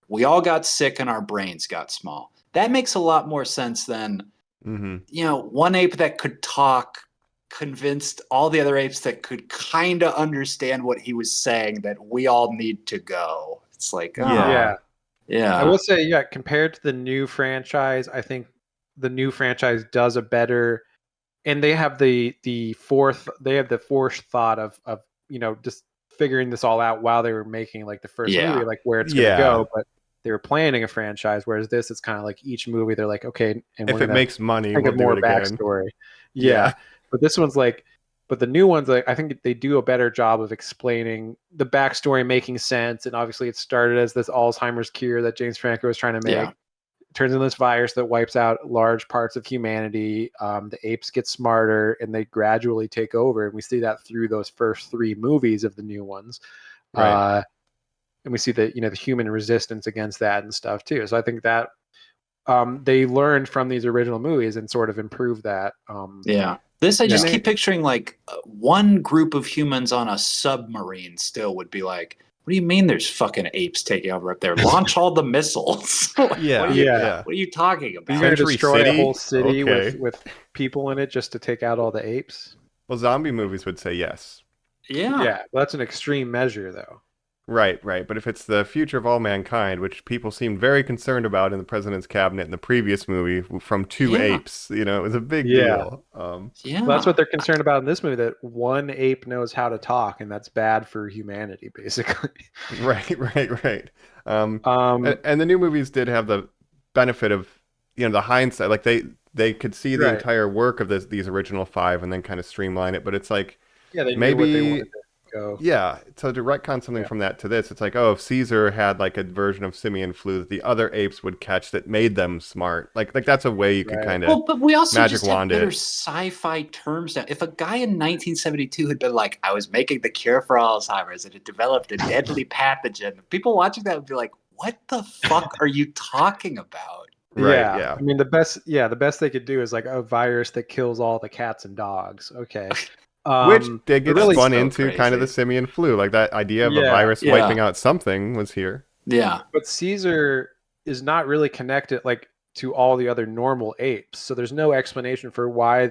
we all got sick and our brains got small. That makes a lot more sense than, one ape that could talk convinced all the other apes that could kind of understand what he was saying, that we all need to go. It's like, Yeah. I will say, compared to the new franchise, I think the new franchise does a better and they have the forethought of just figuring this all out while they were making like the first movie, like where it's gonna go, but they were planning a franchise. Whereas this, it's kind of like each movie they're like, okay, and if we're it gonna makes money, think we'll of do more it again. backstory. Yeah. But this one's like, but the new ones, like, I think they do a better job of explaining the backstory, making sense. And obviously, it started as this Alzheimer's cure that James Franco was trying to make. Turns into this virus that wipes out large parts of humanity. The apes get smarter and they gradually take over, and we see that through those first 3 movies of the new ones. Right. And we see the the human resistance against that and stuff too. So I think that they learned from these original movies and sort of improved that. This I just keep picturing like one group of humans on a submarine still would be like, what do you mean there's fucking apes taking over up there? Launch all the missiles. What are you talking about? You're going to destroy a whole city with people in it just to take out all the apes? Well, zombie movies would say yes. Yeah. Well, that's an extreme measure, though. Right. But if it's the future of all mankind, which people seemed very concerned about in the president's cabinet in the previous movie from 2 apes, it was a big deal. Well, that's what they're concerned about in this movie, that one ape knows how to talk, and that's bad for humanity, basically. Right. And the new movies did have the benefit of, the hindsight. Like they could see the entire work of these original 5 and then kind of streamline it. But it's like, they maybe knew what they wanted to go. Yeah, so to retcon something from that to this, it's like, if Caesar had like a version of simian flu that the other apes would catch that made them smart, like that's a way you could kind of but we also magic just have wand better it. sci-fi terms now. If a guy in 1972 had been like, I was making the cure for Alzheimer's and it developed a deadly pathogen, people watching that would be like, what the fuck are you talking about? Yeah. I mean, the best they could do is like a virus that kills all the cats and dogs. Okay. Which did get really spun into kind of the simian flu. Like that idea of a virus wiping out something was here. Yeah. But Caesar is not really connected like to all the other normal apes. So there's no explanation for why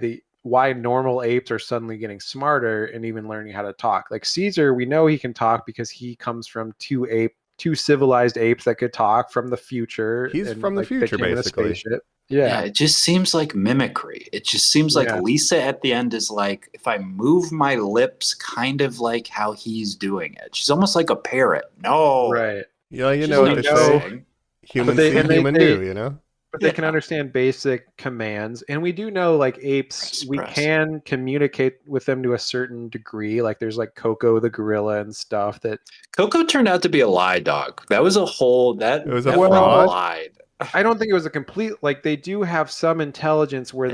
normal apes are suddenly getting smarter and even learning how to talk. Like Caesar, we know he can talk because he comes from two civilized apes that could talk from the future. He's from the future, basically. Yeah, it just seems like mimicry. It just seems like Lisa at the end is like, if I move my lips kind of like how he's doing it. She's almost like a parrot. No. Right. Yeah, what they're saying. Humans see, human do, But they can understand basic commands. And we do know, like, apes, we can communicate with them to a certain degree. Like, there's, like, Coco the gorilla and stuff that... Coco turned out to be a lie dog. That was a whole... It was a fraud. Lied. I don't think it was a complete, like, they do have some intelligence where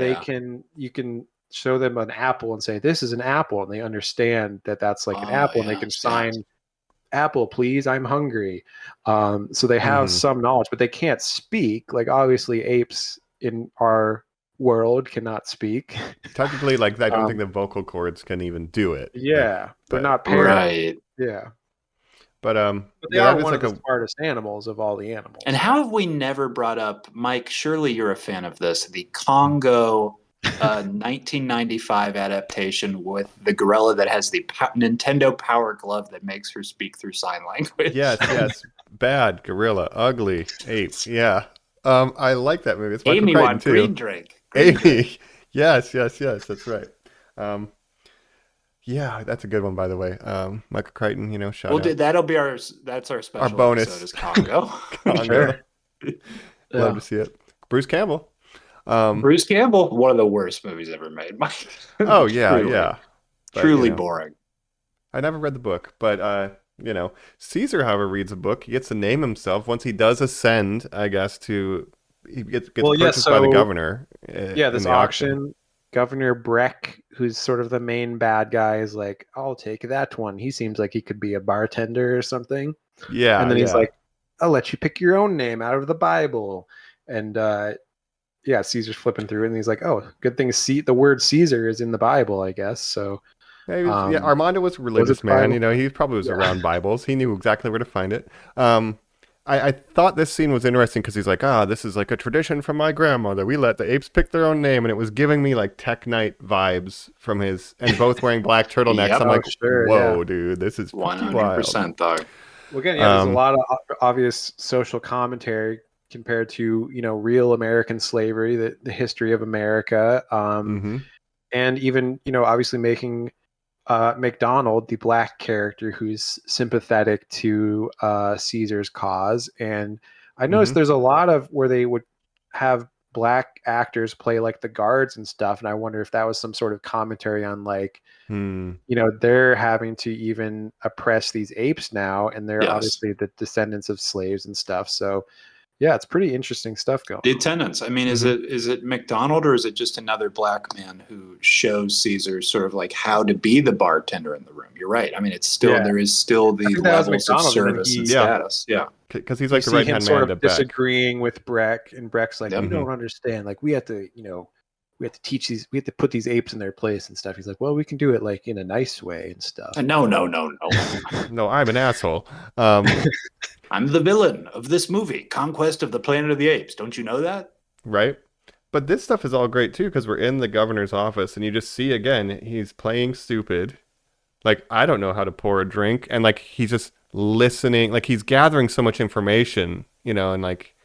you can show them an apple and say, this is an apple, and they understand that that's like an apple, and they can sign, apple, please, I'm hungry. So they have some knowledge, but they can't speak. Like, obviously apes in our world cannot speak. Technically, like, I don't think the vocal cords can even do it. Yeah, they're not parrots. Right. Yeah. But they are one of the smartest animals of all the animals. And how have we never brought up, Mike, surely you're a fan of this, the Congo 1995 adaptation with the gorilla that has the Nintendo Power Glove that makes her speak through sign language. Yes. Bad gorilla, ugly ape. Yeah. I like that movie. It's Amy want green drink. Amy. Yes, that's right. Yeah, that's a good one, by the way. Michael Crichton, shout out. That'll be that's our special bonus episode is Congo. Sure. Love to see it. Bruce Campbell. Bruce Campbell, one of the worst movies ever made. Oh, yeah. But, truly boring. I never read the book, but, Caesar, however, reads a book. He gets to name himself once he does ascend, I guess, he gets purchased by the governor. This auction. Governor Breck, who's sort of the main bad guy, is like, I'll take that one. He seems like he could be a bartender or something. Yeah. And then he's like, I'll let you pick your own name out of the Bible. And Caesar's flipping through it, and he's like, oh, good thing the word Caesar is in the Bible, I guess. So Armando was a religious man. He probably was around Bibles. He knew exactly where to find it. I thought this scene was interesting because he's like, this is like a tradition from my grandmother. We let the apes pick their own name, and it was giving me like Tech Knight vibes from and both wearing black turtlenecks. I'm like, whoa, dude, this is 100% dog. Well, again, there's a lot of obvious social commentary compared to real American slavery, the history of America. and even obviously making McDonald the black character who's sympathetic to Caesar's cause. And I noticed there's a lot of where they would have black actors play like the guards and stuff, and I wonder if that was some sort of commentary on like they're having to even oppress these apes now, and they're obviously the descendants of slaves and stuff. So yeah, it's pretty interesting stuff going The on. attendants. I mean, is it McDonald, or is it just another black man who shows Caesar sort of like how to be the bartender in the room? You're right. I mean, it's still there is still the levels of service and status. Yeah, because he's like the right hand man sort of to disagreeing with Breck, and Breck's like, you don't understand. Like we have to, we have to teach these, we have to put these apes in their place and stuff. He's like, well, we can do it like in a nice way and stuff. No. No, I'm an asshole. I'm the villain of this movie, Conquest of the Planet of the Apes. Don't you know that? Right. But this stuff is all great too, because we're in the governor's office and you just see again, he's playing stupid. Like, I don't know how to pour a drink. And like, he's just listening, like he's gathering so much information, and like,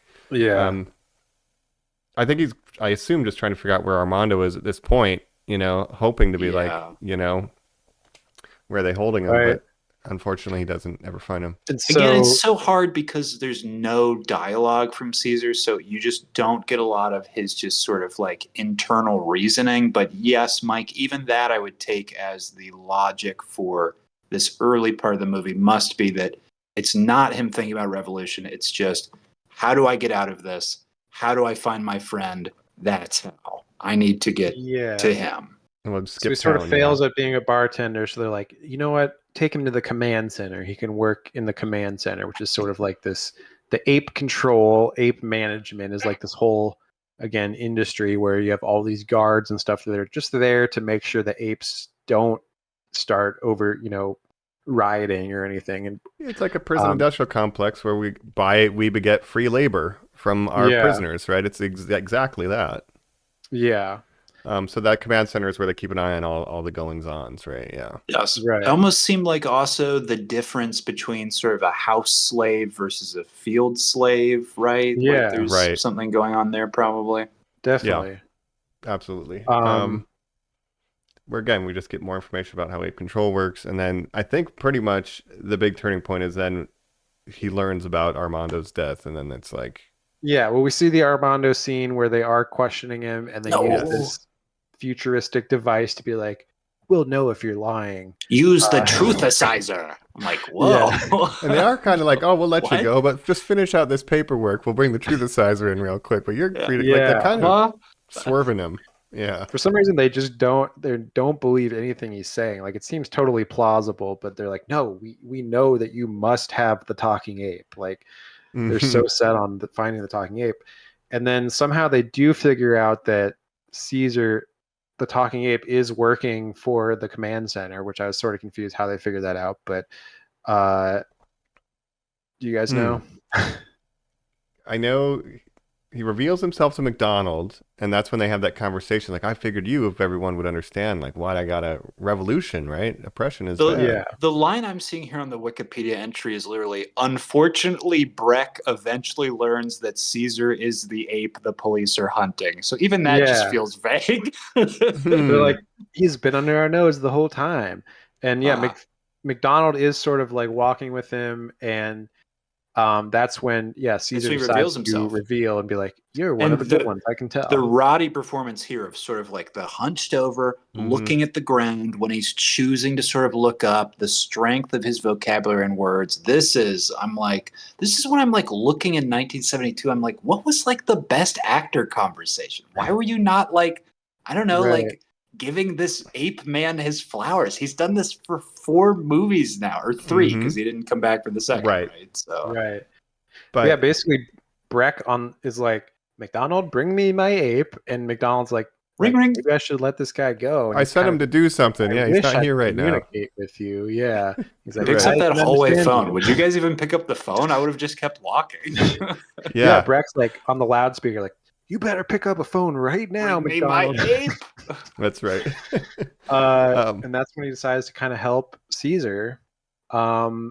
I think I assume just trying to figure out where Armando is at this point, hoping to be like, where are they holding him? Right. But unfortunately, he doesn't ever find him. Again, it's so hard because there's no dialogue from Caesar, so you just don't get a lot of his just sort of like internal reasoning. But yes, Mike, even that I would take as the logic for this early part of the movie must be that it's not him thinking about revolution. It's just, how do I get out of this? How do I find my friend? That's how I need to get to him. We'll so he sort of fails at being a bartender. So they're like, you know what? Take him to the command center. He can work in the command center, which is sort of like the ape control, ape management is like this whole, again, industry where you have all these guards and stuff that are just there to make sure the apes don't start over, rioting or anything. And it's like a prison industrial complex where we beget free labor from our prisoners, right? It's exactly that. Yeah. So that command center is where they keep an eye on all the goings-ons, right? Yeah. Yes. Right. It almost seemed like also the difference between sort of a house slave versus a field slave, right? Yeah. Like there's something going on there, probably. Definitely. Yeah. Absolutely. Where again, we just get more information about how ape control works, and then I think pretty much the big turning point is then he learns about Armando's death, and then it's like. Yeah. Well, we see the Armando scene where they are questioning him, and they use this futuristic device to be like, we'll know if you're lying. Use the truthicizer. I'm like, whoa. Yeah. And they are kind of like, oh, we'll let you go, but just finish out this paperwork. We'll bring the truthicizer in real quick. But you're free to, like, they're kind of swerving him. Yeah. For some reason, they just don't believe anything he's saying. Like, it seems totally plausible, but they're like, no, we know that you must have the talking ape. Like, they're so set on finding the talking ape. And then somehow they do figure out that Caesar, the talking ape, is working for the command center, which I was sort of confused how they figured that out. But do you guys know? I know he reveals himself to McDonald, and that's when they have that conversation. Like, I figured if everyone would understand, like, why I got a revolution, right? Oppression is bad. Yeah. The line I'm seeing here on the Wikipedia entry is literally, unfortunately, Breck eventually learns that Caesar is the ape the police are hunting. So even that just feels vague. They're like, he's been under our nose the whole time. And McDonald is sort of like walking with him, and that's when Caesar decides to reveal and be like, you're one of the good ones, I can tell. The Roddy performance here of sort of like the hunched over, looking at the ground when he's choosing to sort of look up, the strength of his vocabulary and words. This is when I'm like looking in 1972, I'm like, what was like the best actor conversation? Why were you not like, I don't know, like giving this ape man his flowers? He's done this for 4 movies now, or 3, because he didn't come back for the second, right? So but basically Breck is like, McDonald, bring me my ape, and McDonald's like, ring. Maybe I should let this guy go. And I sent him to do something. He's not here right now. Communicate with you. He's like, picks up that hallway phone. Would you guys even pick up the phone? I would have just kept walking. Breck's like on the loudspeaker, like, you better pick up a phone right now, McDonald. My ape. That's right. And that's when he decides to kind of help Caesar. But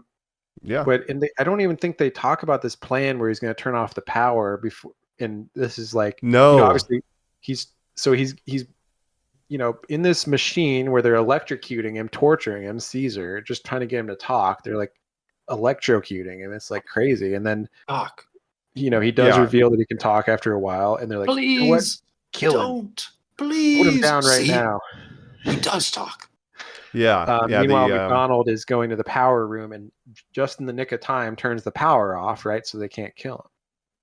I don't even think they talk about this plan where he's going to turn off the power before. And this is like, obviously he's in this machine where they're electrocuting him, torturing him, Caesar, just trying to get him to talk, they're like electrocuting him. It's like crazy. And then, Talk. he does Yeah. reveal that he can talk after a while. And they're like, Please, you know what? Kill him. don't. Put him Please. down right See? now. He does talk. Yeah. Meanwhile, McDonald is going to the power room and just in the nick of time turns the power off, right? So they can't kill him.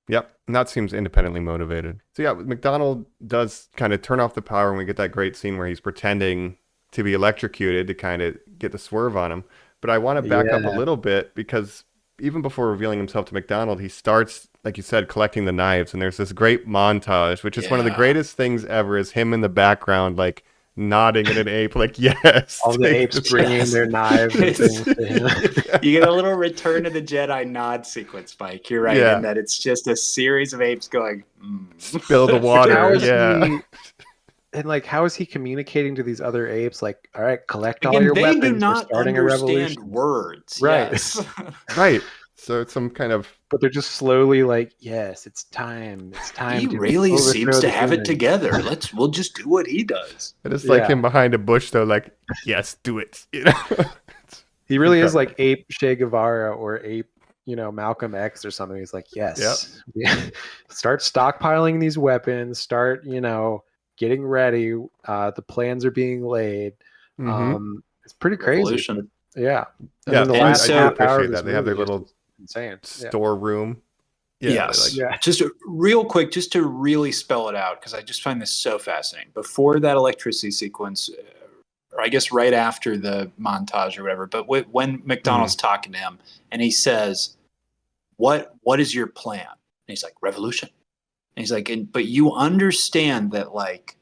Yep, and that seems independently motivated. So yeah, McDonald does kind of turn off the power, and we get that great scene where he's pretending to be electrocuted to kind of get the swerve on him. But I want to back up a little bit because even before revealing himself to McDonald, he starts, like you said, collecting the knives, and there's this great montage, which is one of the greatest things ever, is him in the background, like nodding at an ape, like, yes. All the apes bringing their knives and things to him. You get a little Return of the Jedi nod sequence, Mike. You're right, in that it's just a series of apes going, spill the water. And like, how is he communicating to these other apes? Like, all right, collect Again, all your they weapons. do not We're starting understand a revolution. words. Right. Yes. Right. So it's some kind of... But they're just slowly like, yes, it's time. It's time. He to really overthrow seems to the have it humans. together. We'll just do what he does. It is like him behind a bush, though, like, yes, do it. He really is like ape Che Guevara or ape, Malcolm X or something. He's like, yes, start stockpiling these weapons. Start, getting ready. The plans are being laid. It's pretty crazy. Revolution. Yeah. Yeah, the and last I half hour appreciate of this that. They have their movie is little insane storeroom. Yes. Just real quick, just to really spell it out, because I just find this so fascinating. Before that electricity sequence, or I guess right after the montage or whatever, but when McDonald's talking to him and he says, what is your plan? And he's like, revolution. And he's like, but you understand that, like,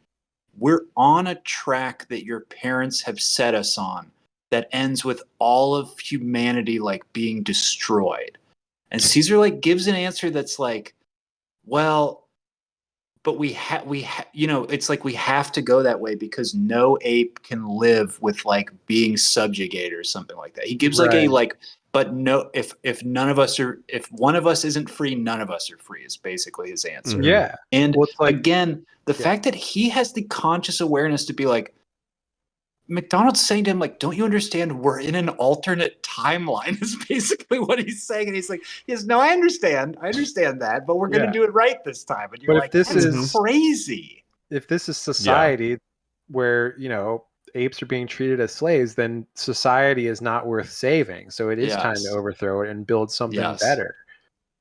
we're on a track that your parents have set us on that ends with all of humanity, like, being destroyed. And Caesar, like, gives an answer that's like, well, but it's like we have to go that way because no ape can live with, like, being subjugated or something like that. He gives but no, if one of us isn't free, none of us are free is basically his answer. Yeah. And again, the fact that he has the conscious awareness to be like, McDonald's saying to him, like, don't you understand we're in an alternate timeline is basically what he's saying. And he's like, yes, no, I understand that, but we're going to do it right this time. And you're like, this is crazy. If this is society where, apes are being treated as slaves, then society is not worth saving. So it is time to overthrow it and build something better.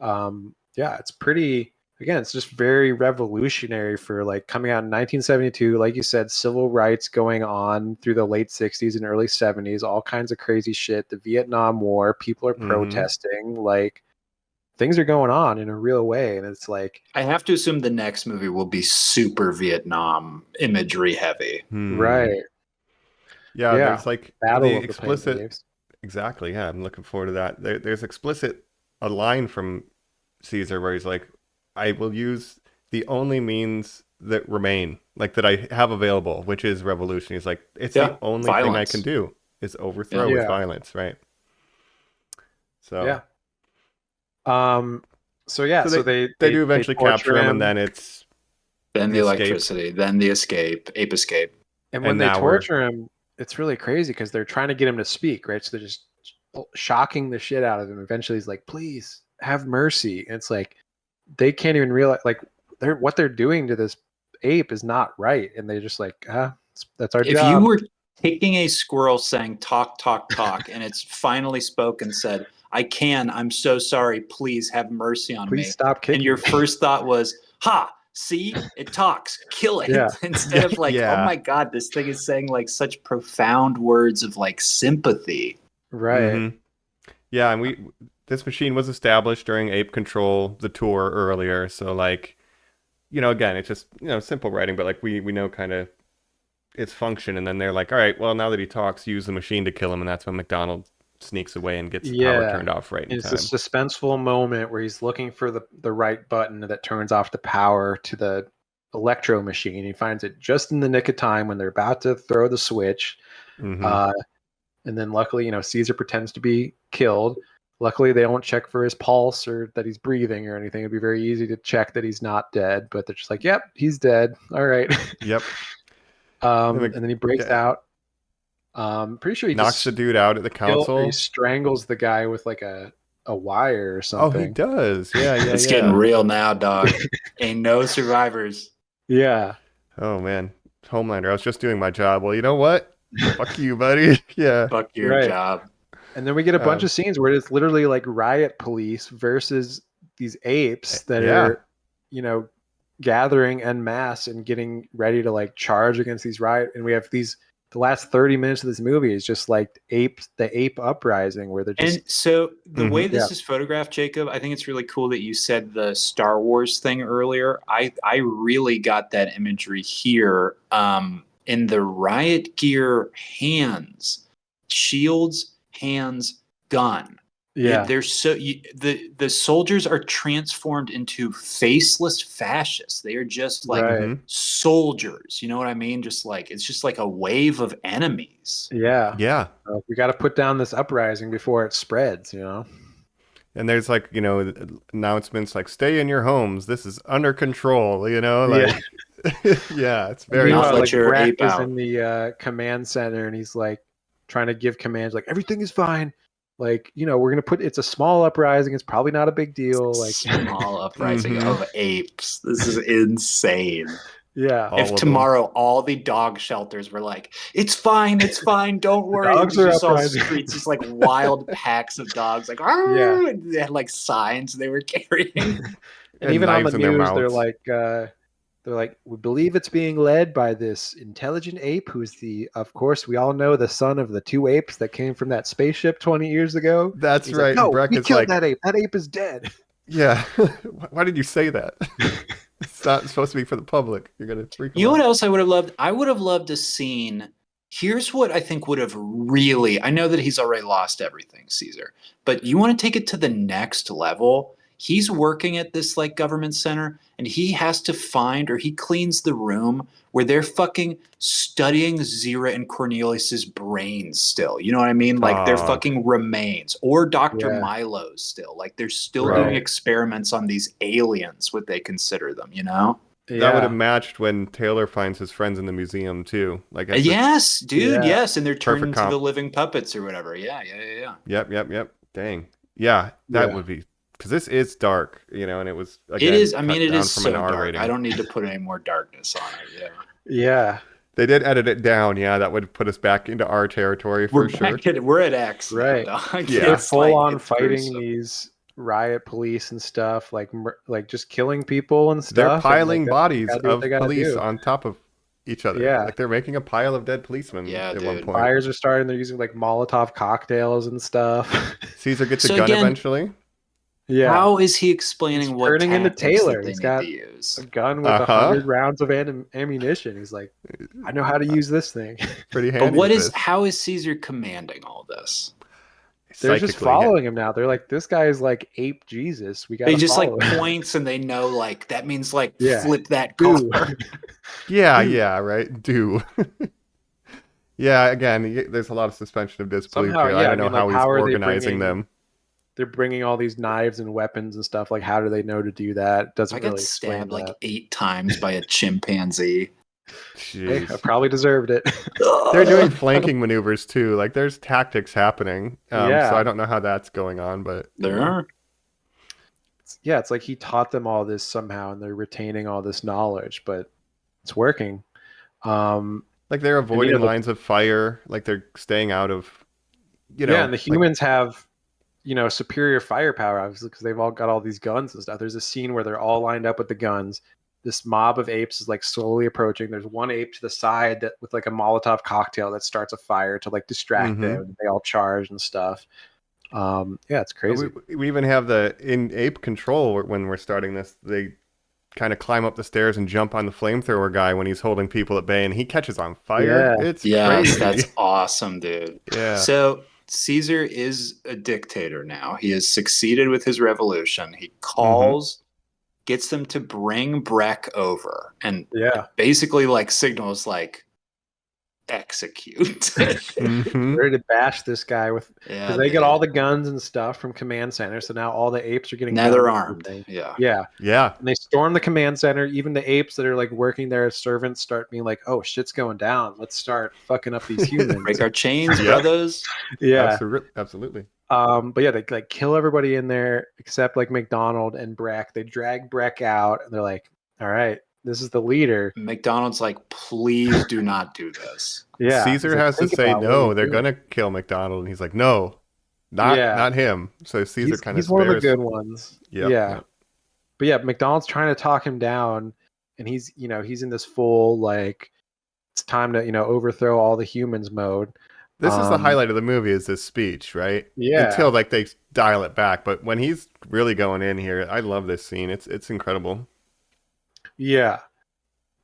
It's pretty... Again, it's just very revolutionary for, like, coming out in 1972. Like you said, civil rights going on through the late 60s and early 70s, all kinds of crazy shit. The Vietnam War, people are protesting. Like, things are going on in a real way. And it's like... I have to assume the next movie will be super Vietnam imagery heavy. Right. Yeah, there's, like, Battle the of explicit... the Apes. Exactly, yeah. I'm looking forward to that. There's explicit... A line from Caesar where he's like, I will use the only means that remain, like, that I have available, which is revolution. He's like, it's the only thing I can do is overthrow with violence, right? So So they do eventually capture him, and then it's the electricity, then the ape escape. And when they torture him, it's really crazy because they're trying to get him to speak, right? So they're just shocking the shit out of him. Eventually, he's like, "Please have mercy." And it's like, they can't even realize, like, what they're doing to this ape is not right, and they're just like, that's our job. If you were kicking a squirrel saying talk, talk, talk, and it's finally spoken, said, I'm so sorry, please have mercy on me. Please stop kicking. And your first thought was, see, it talks, kill it. Instead of like, oh my God, this thing is saying, like, such profound words of, like, sympathy. Right. Yeah, and this machine was established during Ape Control, the tour earlier. So, like, again, it's just, simple writing, but, like, we know kind of its function. And then they're like, all right, well, now that he talks, use the machine to kill him. And that's when McDonald sneaks away and gets the power turned off right in time. It's a suspenseful moment where he's looking for the right button that turns off the power to the electro machine. He finds it just in the nick of time when they're about to throw the switch. And then luckily, Caesar pretends to be killed. Luckily, they don't check for his pulse or that he's breathing or anything. It'd be very easy to check that he's not dead, but they're just like, yep, he's dead. All right. Yep. And then he breaks out. Pretty sure he knocks just the dude out at the he council. strangles the guy with like a wire or Oh, he something. does. Yeah, yeah, It's yeah. getting real now, dog. Ain't no survivors. Yeah. Oh man, Homelander. I was just doing my job. Well, you know what? Fuck you, buddy. Yeah. Fuck your Right. job. And then we get a bunch of scenes where it's literally like riot police versus these apes that are, gathering en masse and getting ready to like charge against these riot. And we have the last 30 minutes of this movie is just like the ape uprising where they're just. And so the way this is photographed, Jacob, I think it's really cool that you said the Star Wars thing earlier. I really got that imagery here. In the riot gear hands, shields, hands, gun. Yeah. They're the soldiers are transformed into faceless fascists. They are just like soldiers. You know what I mean? Just like it's just like a wave of enemies. Yeah. Yeah. We got to put down this uprising before it spreads, And there's like, announcements like stay in your homes. This is under control, like yeah, it's very Not let like your Breck ape is out. in the command center and he's like trying to give commands like everything is fine. Like, we're going to it's a small uprising. It's probably not a big deal. Like Small uprising of apes. This is insane. Yeah. All If of tomorrow all the dog shelters were like, it's fine, don't worry. dogs You are just saw uprising. streets, just like wild packs of dogs, like, yeah. They had like signs they were carrying. And even on the knives in their news, they're mouths. like, we believe it's being led by this intelligent ape who's of course, we all know the son of the two apes that came from that spaceship 20 years ago. That's right. Like, no, Breck we is killed like, that ape. That ape is dead. Yeah. Why did you say that? It's not supposed to be for the public. You're going to freak them You know out. what else I would have loved? I would have loved a scene. Here's what I think would have really, I know that he's already lost everything, Caesar, but you want to take it to the next level. He's working at this like government center and he has to find, or he cleans the room where they're fucking studying Zira and Cornelius's brains still. You know what I mean? Like their fucking remains, or Dr. Milo's still. Like they're still doing experiments on these aliens, what they consider them, That would have matched when Taylor finds his friends in the museum too. Like yes, dude, yes, and they're turned into comp. the living puppets or whatever. Yeah. Yep. Dang. Yeah, that would be, because this is dark, and it was again, it is. I mean, it is from so an R dark. rating. I don't need to put any more darkness on it. Yeah. Yeah. They did edit it down. Yeah, that would put us back into R territory for sure. We're at X. Right. Now, dog. Yeah. They're full on it's fighting gruesome. these riot police and stuff, like just killing people and stuff. They're piling bodies gotta do what of they gotta police do. on top of each other. Yeah. Like they're making a pile of dead policemen at one point. Fires are starting. They're using like Molotov cocktails and stuff. Caesar gets a So gun again, eventually. Yeah. How is he explaining what turning into tactics Taylor? that they He's need got to use? a gun with 100 rounds of ammunition. He's like, I know how to use this thing. Pretty handy. But with this. how is Caesar commanding all this? They're just following him now. They're like, this guy is like ape Jesus. We got. He just like him. points, and they know like that means like Yeah. flip that car. Yeah, right. Do. Yeah, again, there's a lot of suspension of disbelief Somehow, here. yeah, I don't know how he's organizing them. They're bringing all these knives and weapons and stuff. Like, how do they know to do that? Doesn't I got really explain stabbed like that. 8 times by a chimpanzee. Hey, Jeez. I probably deserved it. They're doing flanking maneuvers too. Like there's tactics happening. Yeah. So I don't know how that's going on, but There are. Yeah, it's like he taught them all this somehow, and they're retaining all this knowledge, but it's working. Like they're avoiding lines of fire. Like they're staying out of, Yeah, and the humans have, superior firepower, obviously, because they've all got all these guns and stuff. There's a scene where they're all lined up with the guns. This mob of apes is like slowly approaching. There's one ape to the side that with like a Molotov cocktail that starts a fire to like distract them. They all charge and stuff. Yeah, it's crazy. We even have in ape control when we're starting this. They kind of climb up the stairs and jump on the flamethrower guy when he's holding people at bay, and he catches on fire. Yeah. It's crazy. That's awesome, dude. Yeah. So Caesar is a dictator now. He has succeeded with his revolution. He calls, gets them to bring Breck over, and basically like signals like, execute. Mhm. Ready to bash this guy with Yeah, because they get all the guns and stuff from command center. So now all the apes are getting now guns they're and armed. everything. Yeah. Yeah. Yeah. And they storm the command center. Even the apes that are like working there as servants start being like, "Oh, shit's going down. Let's start fucking up these humans." Break our chains, Yep. brothers. Yeah. Absolutely. But yeah, they like kill everybody in there except like McDonald and Breck. They drag Breck out, and they're like, "All right, this is the leader." McDonald's like, please do not do this. Yeah. Caesar He's like, has to "Think say about what no. you're They're doing." gonna kill McDonald, and he's like, no, not him. So Caesar kind of he's one of the good ones. Yep, Yeah. yep. But yeah, McDonald's trying to talk him down, and he's in this full like it's time to overthrow all the humans mode. This is the highlight of the movie, is this speech, right? Yeah. Until like they dial it back, but when he's really going in here, I love this scene. It's incredible. Yeah.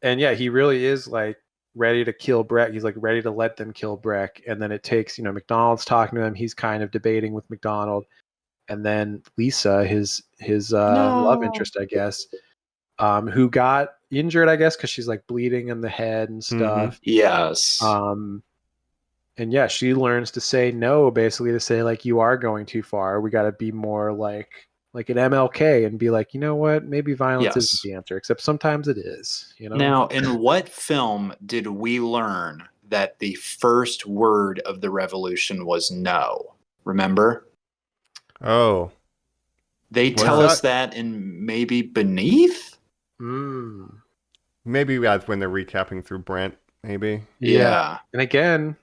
And yeah, he really is like ready to kill Breck. He's like ready to let them kill Breck. And then it takes, McDonald's talking to him. He's kind of debating with McDonald. And then Lisa, his love interest, I guess, who got injured, I guess, because she's like bleeding in the head and stuff. Yes. And yeah, she learns to say no, basically to say like, you are going too far. We got to be more like an MLK and be like, you know what? Maybe violence isn't the answer, except sometimes it is. Now, in what film did we learn that the first word of the revolution was no? Remember? Oh. They tell us that in maybe Beneath? Maybe that's when they're recapping through Brent, maybe. Yeah. And again,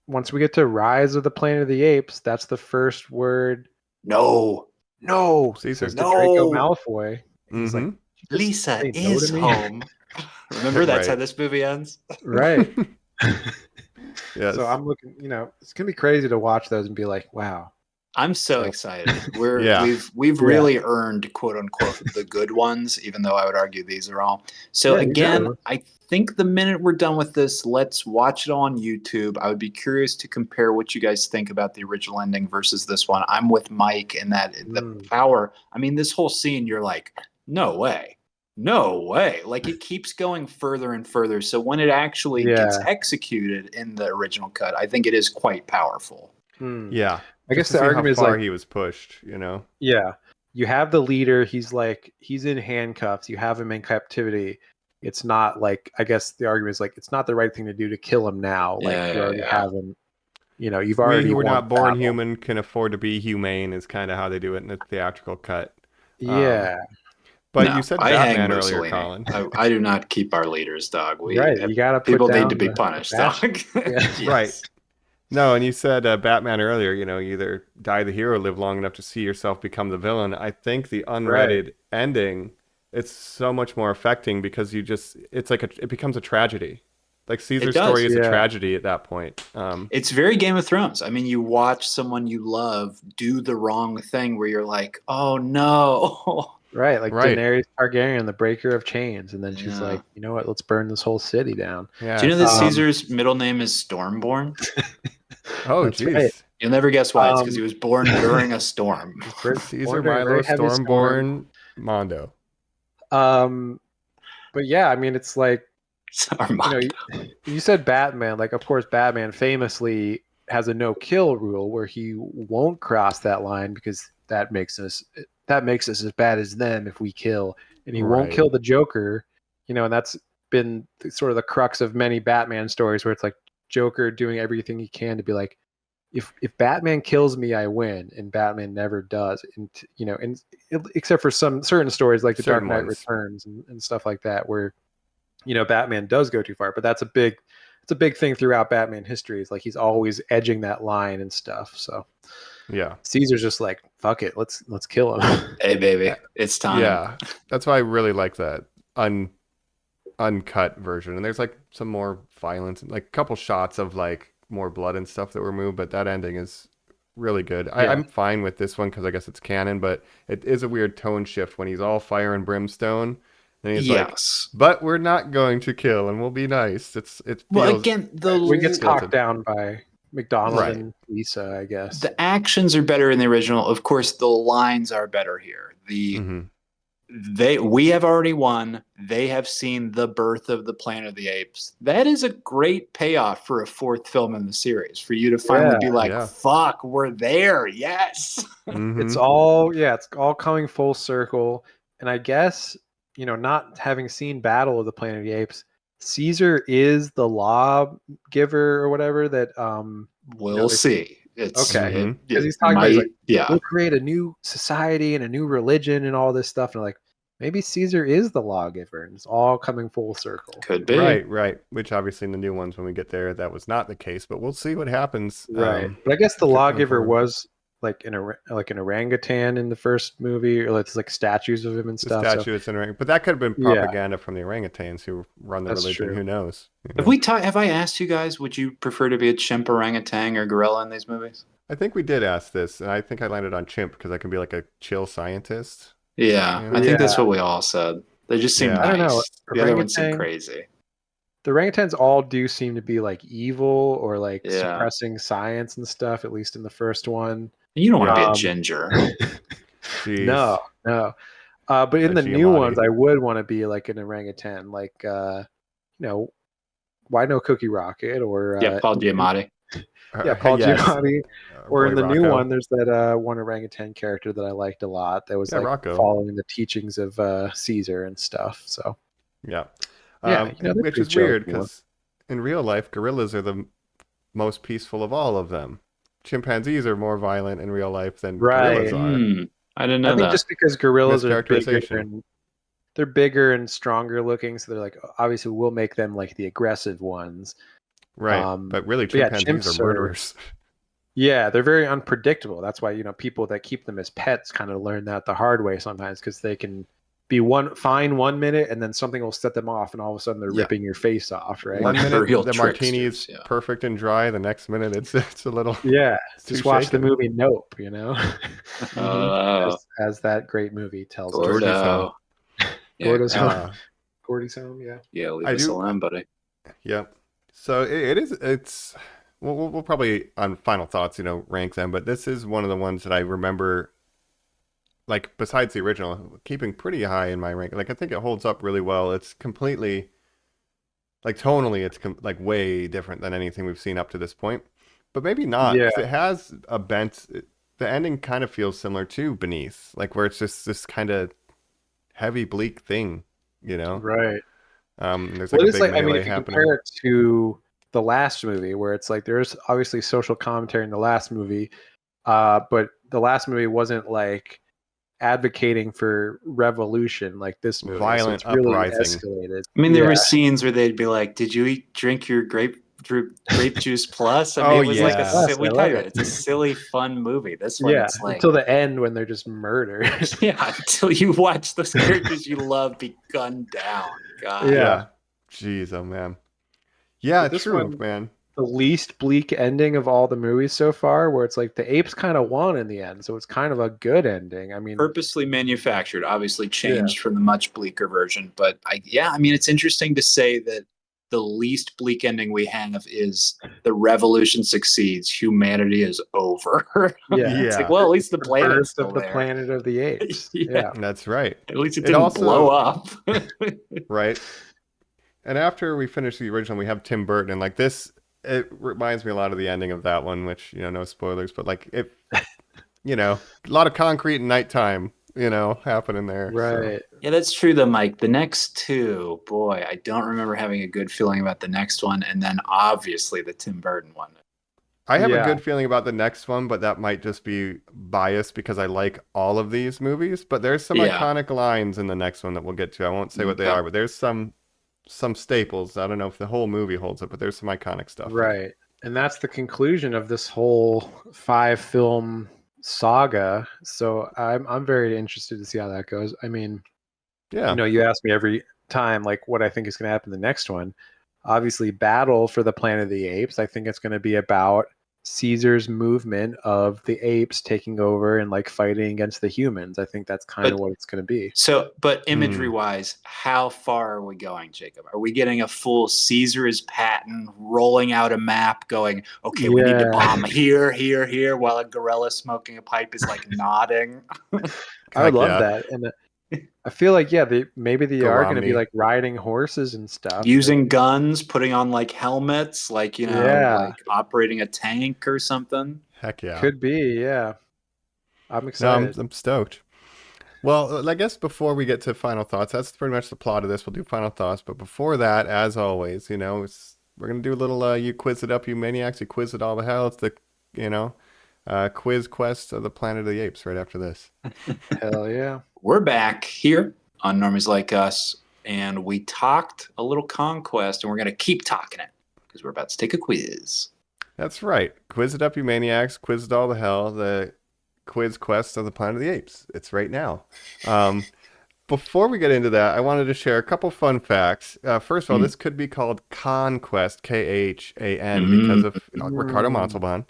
once we get to Rise of the Planet of the Apes, that's the first word. No. Caesar. Says to Draco Malfoy. He's like, Lisa say no is to me? home. Remember, that's Right. how this movie ends? Right. Yes. So I'm looking, it's going to be crazy to watch those and be like, wow. I'm so excited. Yeah. We've really earned, quote unquote, the good ones, even though I would argue these are all. So again, I think the minute we're done with this, let's watch it on YouTube. I would be curious to compare what you guys think about the original ending versus this one. I'm with Mike in that the power. I mean, this whole scene, you're like, no way. Like it keeps going further and further. So when it actually gets executed in the original cut, I think it is quite powerful. Yeah. I guess the argument is like he was pushed, Yeah. You have the leader, he's in handcuffs, you have him in captivity. It's not like, I guess the argument is like, it's not the right thing to do to kill him now. Like you already have him, you've already. We who were not born human can afford to be humane is kind of how they do it in the theatrical cut. Yeah. But No, you said I Batman hang earlier, Mussolini. Colin. I do not keep our leaders, dog. Right, you gotta put people down need to be the punished, fashion. dog. Yeah. Right. No, and you said Batman earlier, you either die the hero or live long enough to see yourself become the villain. I think the unread ending, it's so much more affecting because it's like it becomes a tragedy. Like Caesar's story is a tragedy at that point. It's very Game of Thrones. I mean, you watch someone you love do the wrong thing where you're like, oh no. Right, like Daenerys Targaryen, the breaker of chains, and then she's like, you know what? Let's burn this whole city down. Yeah. Do you know that Caesar's middle name is Stormborn? Oh, jeez. Right. You'll never guess why. It's because he was born during a storm. Caesar Milo Stormborn Mondo. But yeah, I mean, it's like, you said Batman. Like, of course, Batman famously has a no-kill rule where he won't cross that line because that makes us as bad as them if we kill, and he won't kill the Joker, and that's been sort of the crux of many Batman stories where it's like Joker doing everything he can to be like, if Batman kills me, I win, and Batman never does, and except for some certain stories like the Dark Knight Returns and stuff like that where Batman does go too far, but it's a big thing throughout Batman history. It's like he's always edging that line and stuff. So yeah, Caesar's just like, fuck it, let's kill him. Hey baby, it's time. Yeah, that's why I really like that uncut version. And there's like some more violence, like a couple shots of like more blood and stuff that were moved, but that ending is really good. I'm fine with this one because I guess it's canon, but it is a weird tone shift when he's all fire and brimstone. And he's like, but we're not going to kill and we'll be nice. It feels, well, again, we get talked down by McDonald and Lisa, I guess. The actions are better in the original. Of course, the lines are better here. we have already won. They have seen the birth of the Planet of the Apes. That is a great payoff for a fourth film in the series. For you to finally be like, Yeah. "Fuck, we're there!" Yes. Mhm. It's all coming full circle. And I guess, not having seen Battle of the Planet of the Apes, Caesar is the lawgiver or whatever that We'll they- see. It's Okay. it- because it he's talking about he's might- like, yeah. we'll create a new society and a new religion and all this stuff. And like, maybe Caesar is the lawgiver and it's all coming full circle. Could be. Right. Which obviously in the new ones, when we get there, that was not the case. But we'll see what happens. Right. But I guess the keep going lawgiver forward. was like an orangutan in the first movie, or it's like statues of him and The stuff. statue is in orang- but that could have been Yeah. propaganda from the orangutans who run the That's religion. true. Who knows? Have I asked you guys? Would you prefer to be a chimp, orangutan, or gorilla in these movies? I think we did ask this, and I think I landed on chimp because I can be like a chill scientist. Yeah, I think that's Yeah. what we all said. They just seem Yeah. nice. I don't know. The other ones seem Orangutan- crazy. The orangutans all do seem to be like evil or like Yeah. suppressing science and stuff, at least in the first one. You don't want to be a Um, ginger. Jeez. No. But in A the new Giamatti. ones, I would want to be like an orangutan, like why no Cookie Rocket or Yeah, Paul Giamatti. Paul Yes. Giamatti. Or in Boy the new Rocco. one, there's that one orangutan character that I liked a lot. That was Yeah, like Rocco. following the teachings of Caesar and stuff. So Yeah. Yeah, they're Which pretty is chill weird if you want. because in real life, gorillas are the most peaceful of all of them. Chimpanzees are more violent in real life than Right. gorillas are. I didn't know I think that. just because gorillas are bigger Mischaracterization. and they're bigger and stronger looking, so they're like obviously we'll make them like the aggressive ones. Right. But really, but yeah, chimpanzees chimps are are- murderers. Yeah, they're very unpredictable. That's why people that keep them as pets kind of learn that the hard way sometimes because they can be fine 1 minute and then something will set them off and all of a sudden they're Yeah. ripping your face off, right? One minute, Real the martini is tricksters, yeah. perfect and dry. The next minute, it's a little. Yeah, too just watch shaken. the movie Nope, Oh, as that great movie tells us. Gorgeous Gordo. home. Gordo's home. Uh, Gordy's home, yeah. Yeah, leave I us do- alone, buddy. Yep. So it is. It's. We'll probably on final thoughts, rank them. But this is one of the ones that I remember. Like besides the original, keeping pretty high in my rank. Like I think it holds up really well. It's completely. Like tonally, it's like way different than anything we've seen up to this point. But maybe not. 'Cause Yeah. it has a bent. The ending kind of feels similar to Beneath, like where it's just this kind of heavy, bleak thing, Right. There's Well, like a it's big like, I mean, melee if you happening. compare it to the last movie, where it's like there's obviously social commentary in the last movie, but the last movie wasn't like advocating for revolution like this movie. Violent so it's really uprising. escalated. I mean, there Yeah. were scenes where they'd be like, "Did you drink your grape juice plus?" I mean, Oh, it was like yeah. a Plus, we I talked love about it. it's a silly, fun movie. This one, Yeah, it's like until the end when they're just murdered. yeah, until you watch those characters you love be gunned down. God, Yeah. Jeez, oh man. Yeah, But this true, one- man. The least bleak ending of all the movies so far, where it's like the apes kind of won in the end, so it's kind of a good ending. I mean, purposely manufactured, obviously changed from the much bleaker version. But I mean, it's interesting to say that the least bleak ending we have is the revolution succeeds, humanity is over. yeah, It's Yeah. like, well, at least the the planet's birth still of the there. Planet of the Apes. Yeah. Yeah. That's right. At least it It didn't also- blow up. Right. And after we finish the original, we have Tim Burton. And like this, it reminds me a lot of the ending of that one, which, no spoilers, but like it, a lot of concrete and nighttime, happening there. so. Right. Yeah, that's true though, Mike. The next two, boy, I don't remember having a good feeling about the next one. And then obviously the Tim Burton one. I have a Yeah. good feeling about the next one, but that might just be biased because I like all of these movies. But there's some Yeah. iconic lines in the next one that we'll get to. I won't say what they Okay. are, but there's some staples. I don't know if the whole movie holds up, but there's some iconic stuff. Right. And that's the conclusion of this whole 5-film saga. So I'm very interested to see how that goes. I mean, Yeah. you ask me every time like what I think is going to happen in the next one. Obviously, Battle for the Planet of the Apes. I think it's going to be about Caesar's movement of the apes taking over and like fighting against the humans. I think that's kind of But- what it's going to be. So, but imagery wise, how far are we going, Jacob? Are we getting a full Caesar is Patton rolling out a map going, okay, we need to Yeah. bomb here, here, here, while a gorilla smoking a pipe is like nodding? I would love yeah. that. And I feel like maybe they Go are going to be Romney. like riding horses and stuff. Using guns, putting on like helmets, like Yeah. like operating a tank or something. Heck yeah. Could be, yeah. I'm No, excited. I'm stoked. Well, I guess before we get to final thoughts, that's pretty much the plot of this. We'll do final thoughts, but before that, as always, we're gonna do a little you quiz it up, you maniacs. You quiz it all the hell. It's the quiz quest of the Planet of the Apes right after this. Hell yeah. We're back here on Normies Like Us, and we talked a little Conquest, and we're gonna keep talking it because we're about to take a quiz. That's right. Quiz it up, you maniacs. Quiz it all the hell. The quiz quest of the Planet of the Apes. It's right now. Before we get into that, I wanted to share a couple fun facts. First of all, this could be called Conquest, Khan, because of Ricardo Montalban.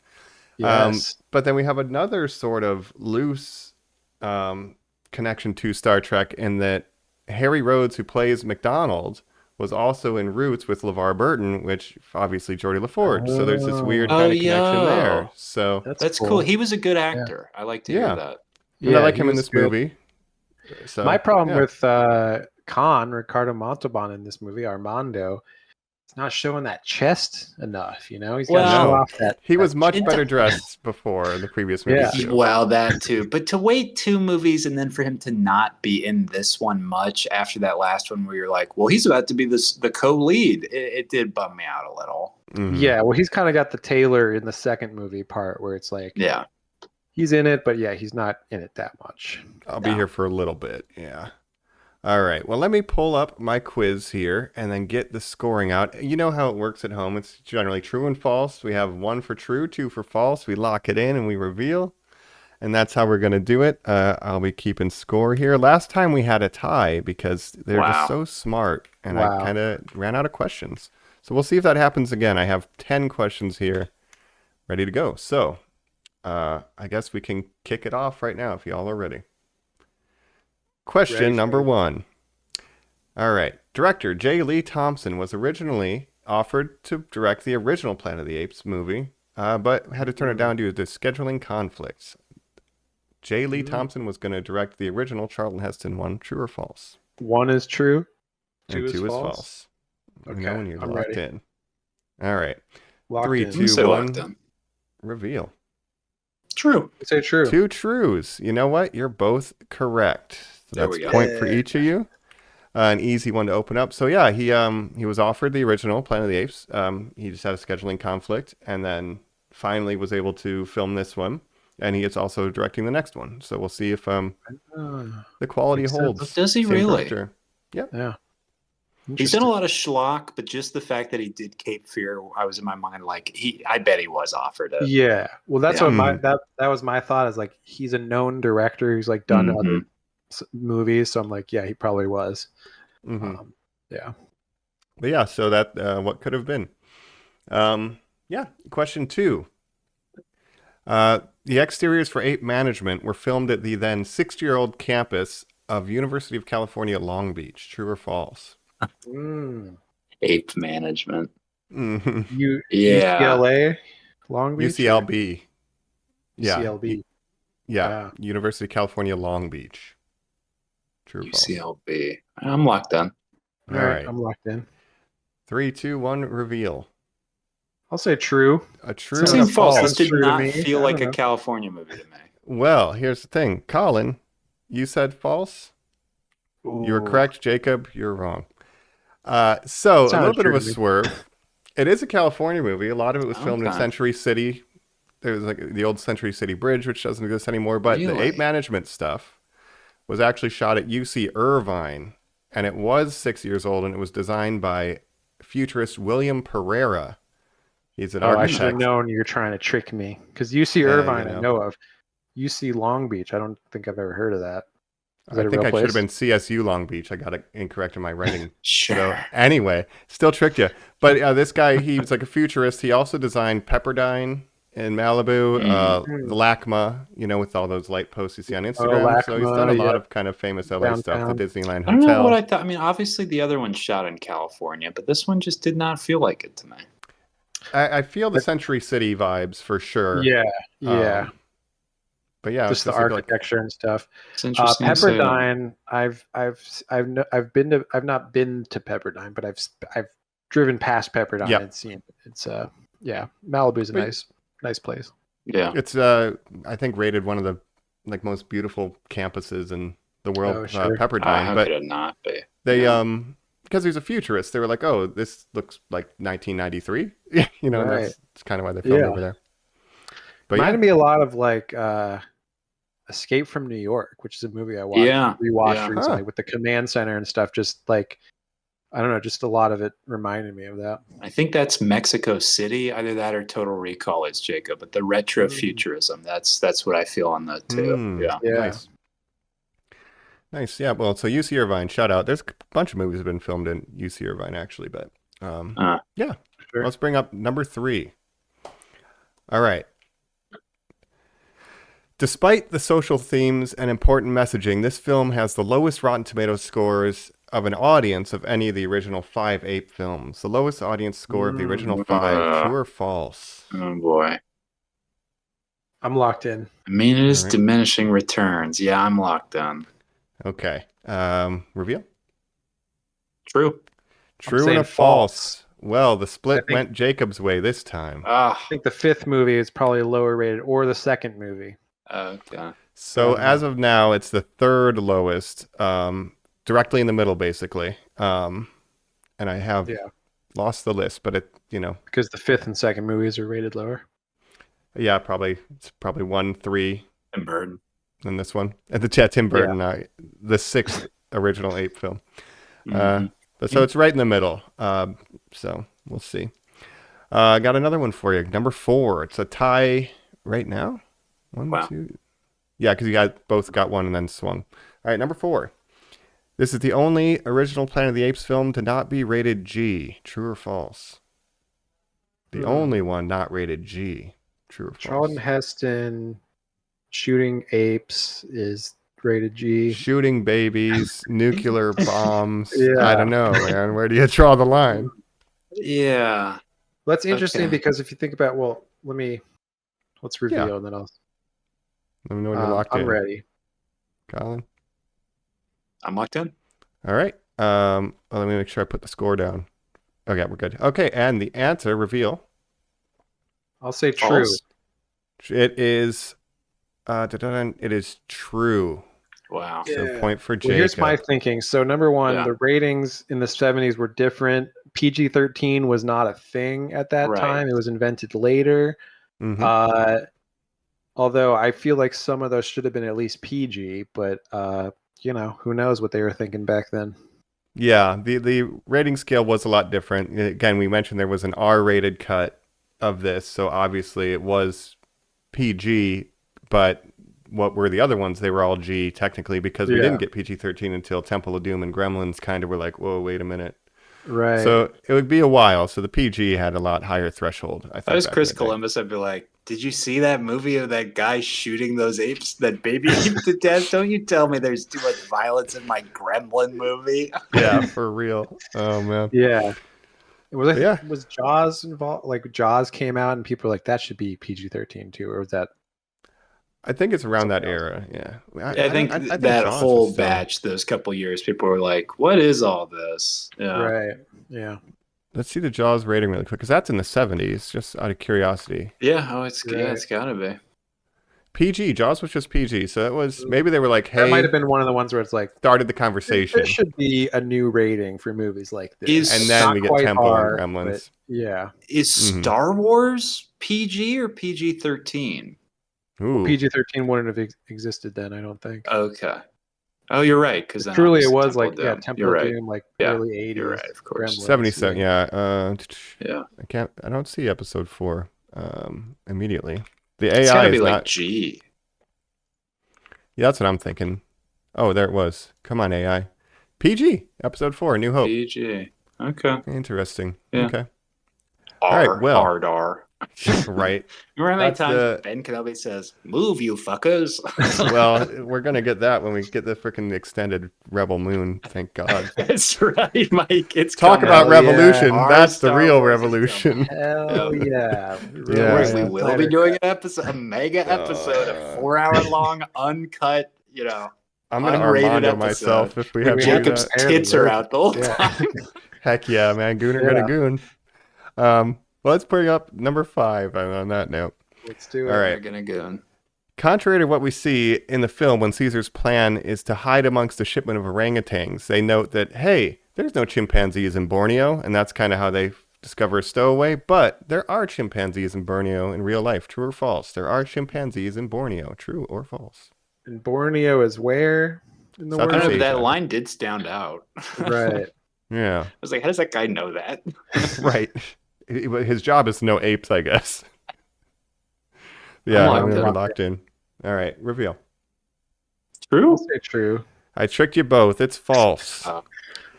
Yes. But then we have another sort of loose connection to Star Trek in that Harry Rhodes, who plays McDonald, was also in Roots with LeVar Burton, which obviously Geordie LaForge. So there's this weird kind of connection there. So that's cool. He was a good actor. I like to hear that. And I like him in this good. movie. So My problem with Ricardo Montalban in this movie, Armando, it's not showing that chest enough. He's got to show off that. He was much better dressed before in the previous movie. Yeah. Well, that too. But to wait 2 movies and then for him to not be in this one much after that last one where you're like, well, he's about to be the co-lead. It did bum me out a little. Mm-hmm. Yeah, well, he's kind of got the Taylor in the second movie part where it's like, yeah, he's in it, but yeah, he's not in it that much. I'll be here for a little bit. Yeah. All right. Well, let me pull up my quiz here and then get the scoring out. You know how it works at home. It's generally true and false. We have 1 for true, 2 for false. We lock it in and we reveal. And that's how we're going to do it. I'll be keeping score here. Last time we had a tie because they're just so smart. And I kind of ran out of questions. So we'll see if that happens again. I have 10 questions here ready to go. So I guess we can kick it off right now if y'all are ready. Question number 1. All right. Director J. Lee Thompson was originally offered to direct the original Planet of the Apes movie, but had to turn it down due to scheduling conflicts. J. Lee Thompson was going to direct the original Charlton Heston one. True or false? 1 is true. 2 is false. Okay, know when you're I'm locked ready. in. All right. Locked 3, in. 2, 1. Reveal. True. Say true. 2 trues. You know what? You're both correct. So There that's we go. point for each of you. An easy one to open up. So yeah, he was offered the original Planet of the Apes. He just had a scheduling conflict, and then finally was able to film this one. And he is also directing the next one. So we'll see if the quality Makes sense. holds. Does he Same really? director. Yep. Yeah. He's done a lot of schlock, but just the fact that he did Cape Fear, I was in my mind like I bet he was offered it. Yeah. Well, that's what Mm. that was my thought. Is like he's a known director who's like done other movies, so I'm like, yeah, he probably was. Mm-hmm. Yeah. But yeah, so that what could have been. Yeah. Question 2. The exteriors for Ape Management were filmed at the then 60-year-old campus of University of California, Long Beach. True or false? Ape Management. Mm-hmm. UCLA, Long Beach. UCLB. Yeah. UCLB. Yeah. University of California, Long Beach. True or false? UCLB. I'm locked in. All right. I'm locked in. 3, 2, 1. Reveal. I'll say true. A true This and a seems false. false. This did True to not me. feel I like don't a know. California movie to me. Well, here's the thing. Colin, you said false. You were correct. Jacob, you're wrong. So a Sounded little bit of true a to me. swerve. It is a California movie. A lot of it was filmed in Okay. Century City. There was like the old Century City Bridge, which doesn't exist anymore. But the Really? Ape Management stuff was actually shot at UC Irvine, and it was 6 years old, and it was designed by futurist William Pereira. He's an I should have architect. known you're trying to trick me because UC Yeah, Irvine you know. I know of. UC Long Beach, I don't think I've ever heard of that. Is that I a think real I should have place? been CSU Long Beach. I got it incorrect in my writing. Sure. So anyway, still tricked you. But this guy, he was like a futurist. He also designed Pepperdine in Malibu, the LACMA, with all those light posts you see on Instagram. So he's done a LACMA, lot yep. of kind of famous LA stuff. Downtown. The Disneyland I don't know Hotel. what I thought. I mean, obviously the other one shot in California, but this one just did not feel like it to me. I feel the Century City vibes for sure. Yeah. But yeah, just the this would be architecture and stuff. It's interesting. to say that. Pepperdine, I've not been to Pepperdine, but I've driven past Pepperdine Yep. and seen it. It's yeah, Malibu's a But- nice place. Yeah. It's I think rated one of the most beautiful campuses in the world, Oh, sure. Pepperdine. How But could it not be? they Yeah. because he's a futurist, they were like, oh, this looks like 1993. You know, and Right. that's kind of why they filmed Yeah. over there. But Reminded me a lot of like Escape from New York, which is a movie I rewatched Yeah. recently Huh. with the command center and stuff. Just like I don't know, just a lot of it reminded me of that. I think that's Mexico City. Either that or Total Recall is Jacob. But the retro Mm. futurism, that's what I feel on that too. Yeah. Yeah. Nice. Yeah. Well, so UC Irvine, shout out. There's a bunch of movies that have been filmed in UC Irvine actually, but yeah. Sure. Let's bring up number 3. All right. Despite the social themes and important messaging, this film has the lowest Rotten Tomatoes scores of an audience of any of the original 5 Ape films. The lowest audience score of the original 5. True or false? Oh boy. I'm locked in. I mean, it is All right. diminishing returns. Yeah, I'm locked in. Okay. Reveal? True. True and saying a false. Well, the split went Jacob's way this time. Ah. I think the 5th movie is probably lower rated, or the 2nd movie. Okay. So as of now, it's the 3rd lowest, directly in the middle, basically. And I have lost the list, but Because the 5th and 2nd movies are rated lower. Yeah, it's probably 1, 3, Tim Burton. and this one. And Tim Burton, the 6th original Ape film. But so it's right in the middle. So we'll see. I got another one for you. Number 4. It's a tie right now. 1, Wow. 2. Yeah, because you both got one and then swung. All right, number 4. This is the only original Planet of the Apes film to not be rated G. True or false? The only one not rated G. True or false? Charlton Heston shooting apes is rated G. Shooting babies, nuclear bombs. Yeah. I don't know, man. Where do you draw the line? Yeah. That's interesting Okay. because if you think about, let's reveal Yeah. and then Let me know when you're locked in. I'm ready. Colin? I'm locked in. All right. Well, let me make sure I put the score down. Okay, we're good. Okay, and the answer, reveal. I'll say true. False. It is it is true. Wow. So point for Jacob. Well, here's my thinking. So number one, Yeah. the ratings in the 70s were different. PG-13 was not a thing at that Right. time. It was invented later. Mhm. Although I feel like some of those should have been at least PG, but who knows what they were thinking back then. Yeah, the rating scale was a lot different. Again, we mentioned there was an R-rated cut of this, so obviously it was PG, but what were the other ones? They were all G technically because we didn't get PG-13 until Temple of Doom and Gremlins kind of were like, whoa, wait a minute. Right. So it would be a while. So the PG had a lot higher threshold. I think. I was back Chris in the day. Columbus. I'd be like, did you see that movie of that guy shooting those apes, that baby ape to death? Don't you tell me there's too much violence in my Gremlin movie. Yeah, for real. Oh man. Yeah. Yeah. Was Jaws involved? Like Jaws came out and people were like, that should be PG-13 too, or was that? I think it's around that era. Yeah. I think I think that Jaws whole was still- batch, those couple years, people were like, what is all this? Yeah. Right. Yeah. Let's see the Jaws rating really quick because that's in the 70s. Just out of curiosity. Yeah. Oh, it's Right. yeah, it's gotta be. PG. Jaws was just PG. So it was maybe they were like, That hey, might have been one of the ones where it's like, started the conversation. there should be a new rating for movies like this. Is- And then Not we get quite Temple R, and Gremlins. but yeah. Is Mhm. Star Wars PG or PG-13? Ooh. PG-13 wouldn't have existed then, I don't think. Okay. Oh, you're right. Because Truly, it was like Temple You're of right. Doom, like Yeah, early 80s. You're right. Of course. Gremlins. 77. Yeah. Yeah. I don't see episode 4 immediately. The It's AI gotta is be like not. G. Yeah, that's what I'm thinking. Oh, there it was. Come on, AI. PG, episode 4, New Hope. PG. Okay. Interesting. Yeah. Okay. R. right, well. R. Right. Remember how many That's times Ben Kenobi says, "Move, you fuckers"? Well, we're gonna get that when we get the freaking extended Rebel Moon. Thank God. That's right, Mike. It's Talk coming. about Hell yeah. revolution. Our That's the Star real Wars is revolution. Hell yeah. We really Yeah, want yeah. some We will be Snyder doing Cut. an episode, a mega episode, a 4-hour long, uncut, I'm gonna unrated Armando episode. myself if we Dude, have we to do have to Jacob's that. prepare the tits are road. out the whole Yeah. time. Heck yeah, man. Gooner Yeah. gonna goon. Well, let's bring up number 5 on that note. Let's do it. All right. We're gonna go. Contrary to what we see in the film when Caesar's plan is to hide amongst a shipment of orangutans, they note that, hey, there's no chimpanzees in Borneo, and that's kind of how they discover a stowaway, but there are chimpanzees in Borneo in real life. True or false? There are chimpanzees in Borneo. True or false? And Borneo is where in the South I don't know, world? but that Asia. line did stand out. Right. Yeah, I was like, how does that guy know that? right. His job is to know apes, I guess. Yeah, locked I'm gonna be in. locked in. All right, reveal. I'll True? say true. I tricked you both. It's false.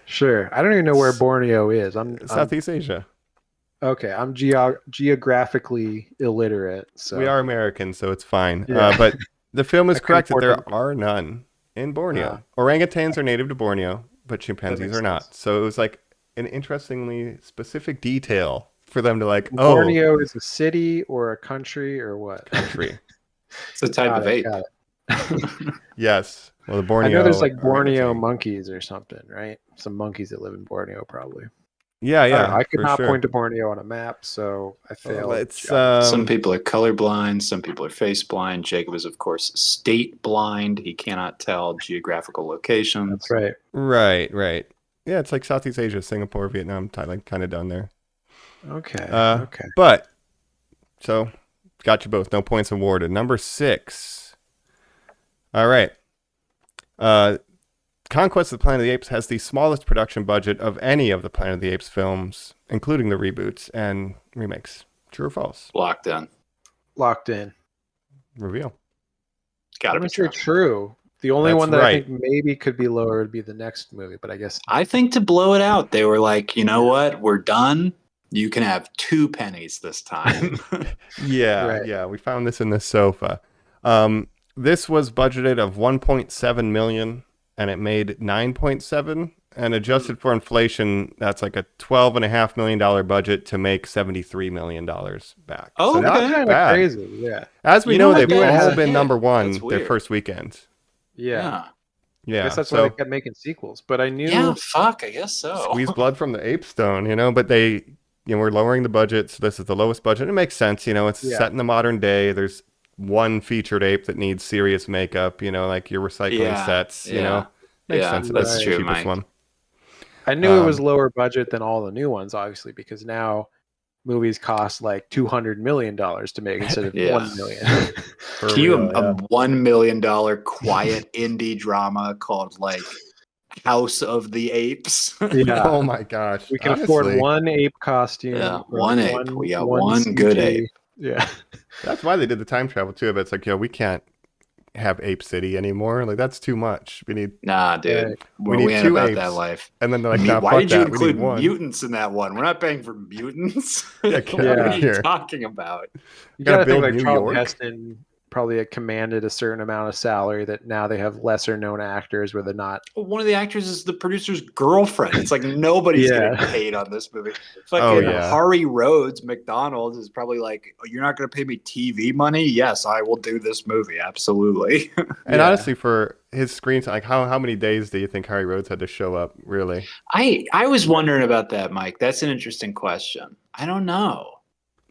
Sure. I don't even know where Borneo is. I'm Southeast Asia. okay. I'm geographically illiterate. So We are Americans, so it's fine. Yeah. But the film is I couldn't correct that afford there them. are none in Borneo. Ah. Orangutans are native to Borneo, but chimpanzees makes are not. sense. So it was like an interestingly specific detail for them to like, Borneo is a city or a country or what? country. It's a type Got of it, ape. got it. Yes. Well, the Borneo. I know there's like Borneo orangutan. monkeys or something, right? Some monkeys that live in Borneo, probably. Yeah, I don't yeah. know. I could for not sure. point to Borneo on a map, so I failed. It's Some people are colorblind. Some people are face blind. Jacob is, of course, state blind. He cannot tell geographical locations. That's right. right. Yeah, it's like Southeast Asia, Singapore, Vietnam, Thailand, kind of down there. Okay. Okay. But so got you both. No points awarded. Number 6. All right. Conquest of the Planet of the Apes has the smallest production budget of any of the Planet of the Apes films, including the reboots and remakes. True or false? Locked in. Locked in. Reveal. Gotta I'm be gonna true. say true. The only That's one that right. I think maybe could be lower would be the next movie, but I guess I think to blow it out, they were like, you know what? We're done. You can have 2 pennies this time. Yeah, Right. yeah. We found this in the sofa. This was budgeted of 1.7 million, and it made 9.7. And adjusted for inflation, that's like a $12.5 million budget to make $73 million back. Oh, so okay. not that's kind of bad. crazy. Yeah. As we You know know, what, they've guys? all been Yeah, number one that's their weird. first weekend. Yeah. Yeah, I guess that's so why they kept making sequels. But I knew Yeah, fuck, I guess so. squeeze blood from the ape stone, but they, we're lowering the budget, so this is the lowest budget. It makes sense, it's Yeah. set in the modern day. There's one featured ape that needs serious makeup, like your recycling Yeah, sets, yeah. makes Yeah, sense. that's That's true, the cheapest Mike. one. I knew it was Um, lower budget than all the new ones, obviously, because now movies cost like $200 million to make instead of Yeah. $1 million. For Can you real, a $1 million quiet indie drama called like House of the Apes? Yeah. Oh my gosh. We can honestly, afford one ape costume. Yeah, or one ape. We got one good CG. ape. Yeah. That's why they did the time travel too, but it's like, we can't have Ape City anymore. Like, that's too much. We need, Nah, dude. Right. We We need ain't 2 about apes. that life. and then they're like, nah, Why fuck did you that. We include need one. mutants in that one? We're not paying for mutants. Yeah, What get out are of you here. talking about? You Gotta gotta think build like New Charlton York. Heston probably had commanded a certain amount of salary that now they have lesser known actors where they're not. One of the actors is the producer's girlfriend. It's like nobody's Yeah. getting paid on this movie. Fucking Oh, yeah. Hari Rhodes, McDonald's is probably like, oh, you're not going to pay me TV money? Yes, I will do this movie. Absolutely. And Yeah. honestly, for his screen time, like how many days do you think Harry Rhodes had to show up? Really? I was wondering about that, Mike. That's an interesting question. I don't know.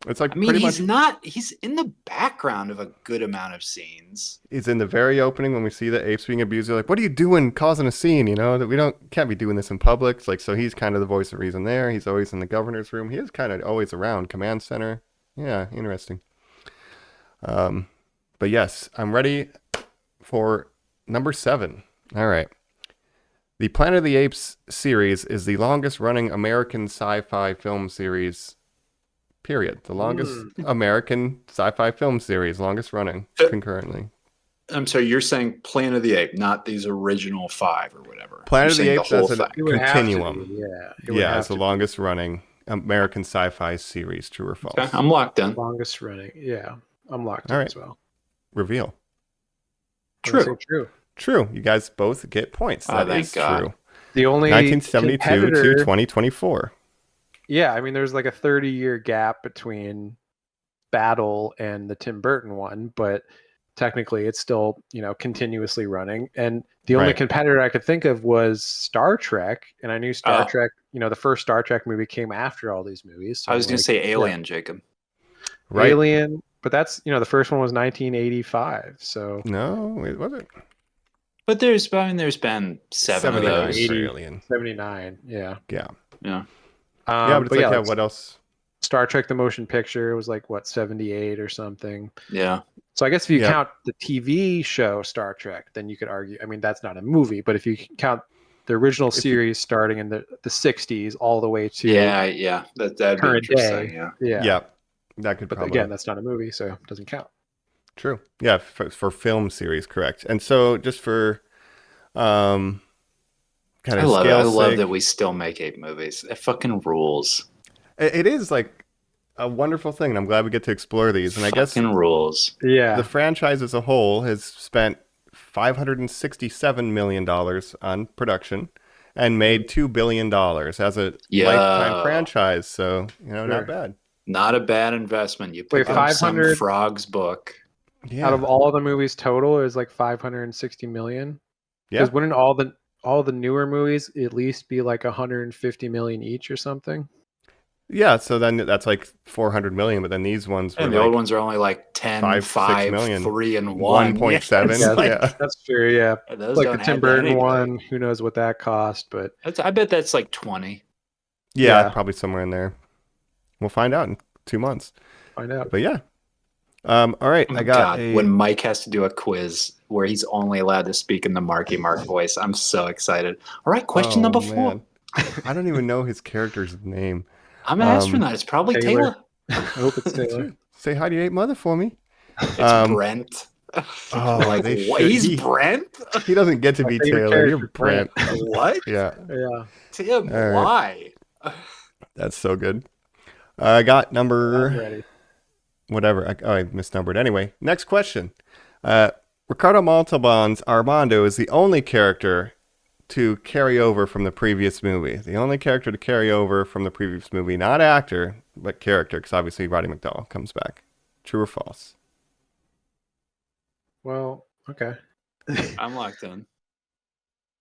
It's like I mean, pretty he's much he's in the background of a good amount of scenes. he's in the very opening when we see the apes being abused. They're like, "What are you doing, causing a scene? That we can't be doing this in public." It's like, so he's kind of the voice of reason there. He's always in the governor's room. He is kind of always around command center. Yeah, interesting. But yes, I'm ready for number 7. All right. The Planet of the Apes series is the longest running American sci-fi film series, period. The longest American sci-fi film series, longest running concurrently. I'm sorry, you're saying Planet of the Ape, not these original 5 or whatever. Planet You're of the saying Apes whole as a thing. It would have to continuum. be, yeah. It would Yeah, have it's the to be. longest running. American sci-fi series. True or false? Okay, I'm locked in. Longest running. Yeah, I'm locked All in right. as well. Reveal. I'm gonna say True. true. True. You guys both get points. Oh, That thank is God. true. The only 1972 to competitor- 2024. Yeah, I mean, there's like a 30-year gap between Battle and the Tim Burton one, but technically it's still, continuously running. And the only Right. competitor I could think of was Star Trek, and I knew Star Oh. Trek, the first Star Trek movie came after all these movies. So I was I'm going to like, say Alien, Jacob. Right. Alien, but that's, the first one was 1985. So No, wait, was it? But there's been 7 of 79 those. for 80. Alien. 79, yeah. Yeah. Yeah. Yeah, but it's like, like what else? Star Trek the motion picture was like 78 or something. Yeah. So I guess if you Yep. count the TV show Star Trek, then you could argue. I mean, that's not a movie, but if you count the original series starting in the 60s all the way to Yeah. That'd be current interesting. day, Yeah. Yeah. That could But probably. again, that's not a movie, so it doesn't count. True. Yeah, for film series, correct. And so just for kind I of love it. scale I love sake, that we still make Ape movies. It fucking rules. it is like a wonderful thing. And I'm glad we get to explore these. And I guess Fucking rules. Yeah. the franchise as a whole has spent $567 million on production and made $2 billion as a Yo. lifetime franchise. So, Sure. not bad. Not a bad investment. You Wait, pick up some 500 frog's book. Yeah. Out of all the movies total is like 560 million. Yeah. Because wouldn't all the newer movies at least be like 150 million each or something? Yeah, so then that's like 400 million, but then these ones were And the like old ones are only like 10, 5, 5, 6 million. 3, and 1. 1.7. Yeah, Yeah. That's true. Yeah. Those Like don't the Tim add to Burton anything. one, who knows what that cost, but I bet that's like 20. Yeah, Yeah. probably somewhere in there. We'll find out in 2 months. find out. But yeah. All right, Oh I my got God. When Mike has to do a quiz where he's only allowed to speak in the Marky Mark voice, I'm so excited. All right, question number 4. Man. I don't even know his character's name. I'm an astronaut. It's probably Taylor. Taylor. I hope it's Taylor. Say hi to your Ape mother for me. It's Brent. Oh, they what? should- He's he- Brent? He doesn't get to My be favorite Taylor. You're character, Brent. What? Yeah, Yeah. Tim, All right. why? that's so good. I got I'm number ready. whatever. I misnumbered. Anyway, next question. Ricardo Montalban's Armando is the only character to carry over from the previous movie. The only character to carry over from the previous movie, not actor, but character, because obviously Roddy McDowell comes back. True or false? Well, okay. I'm locked in.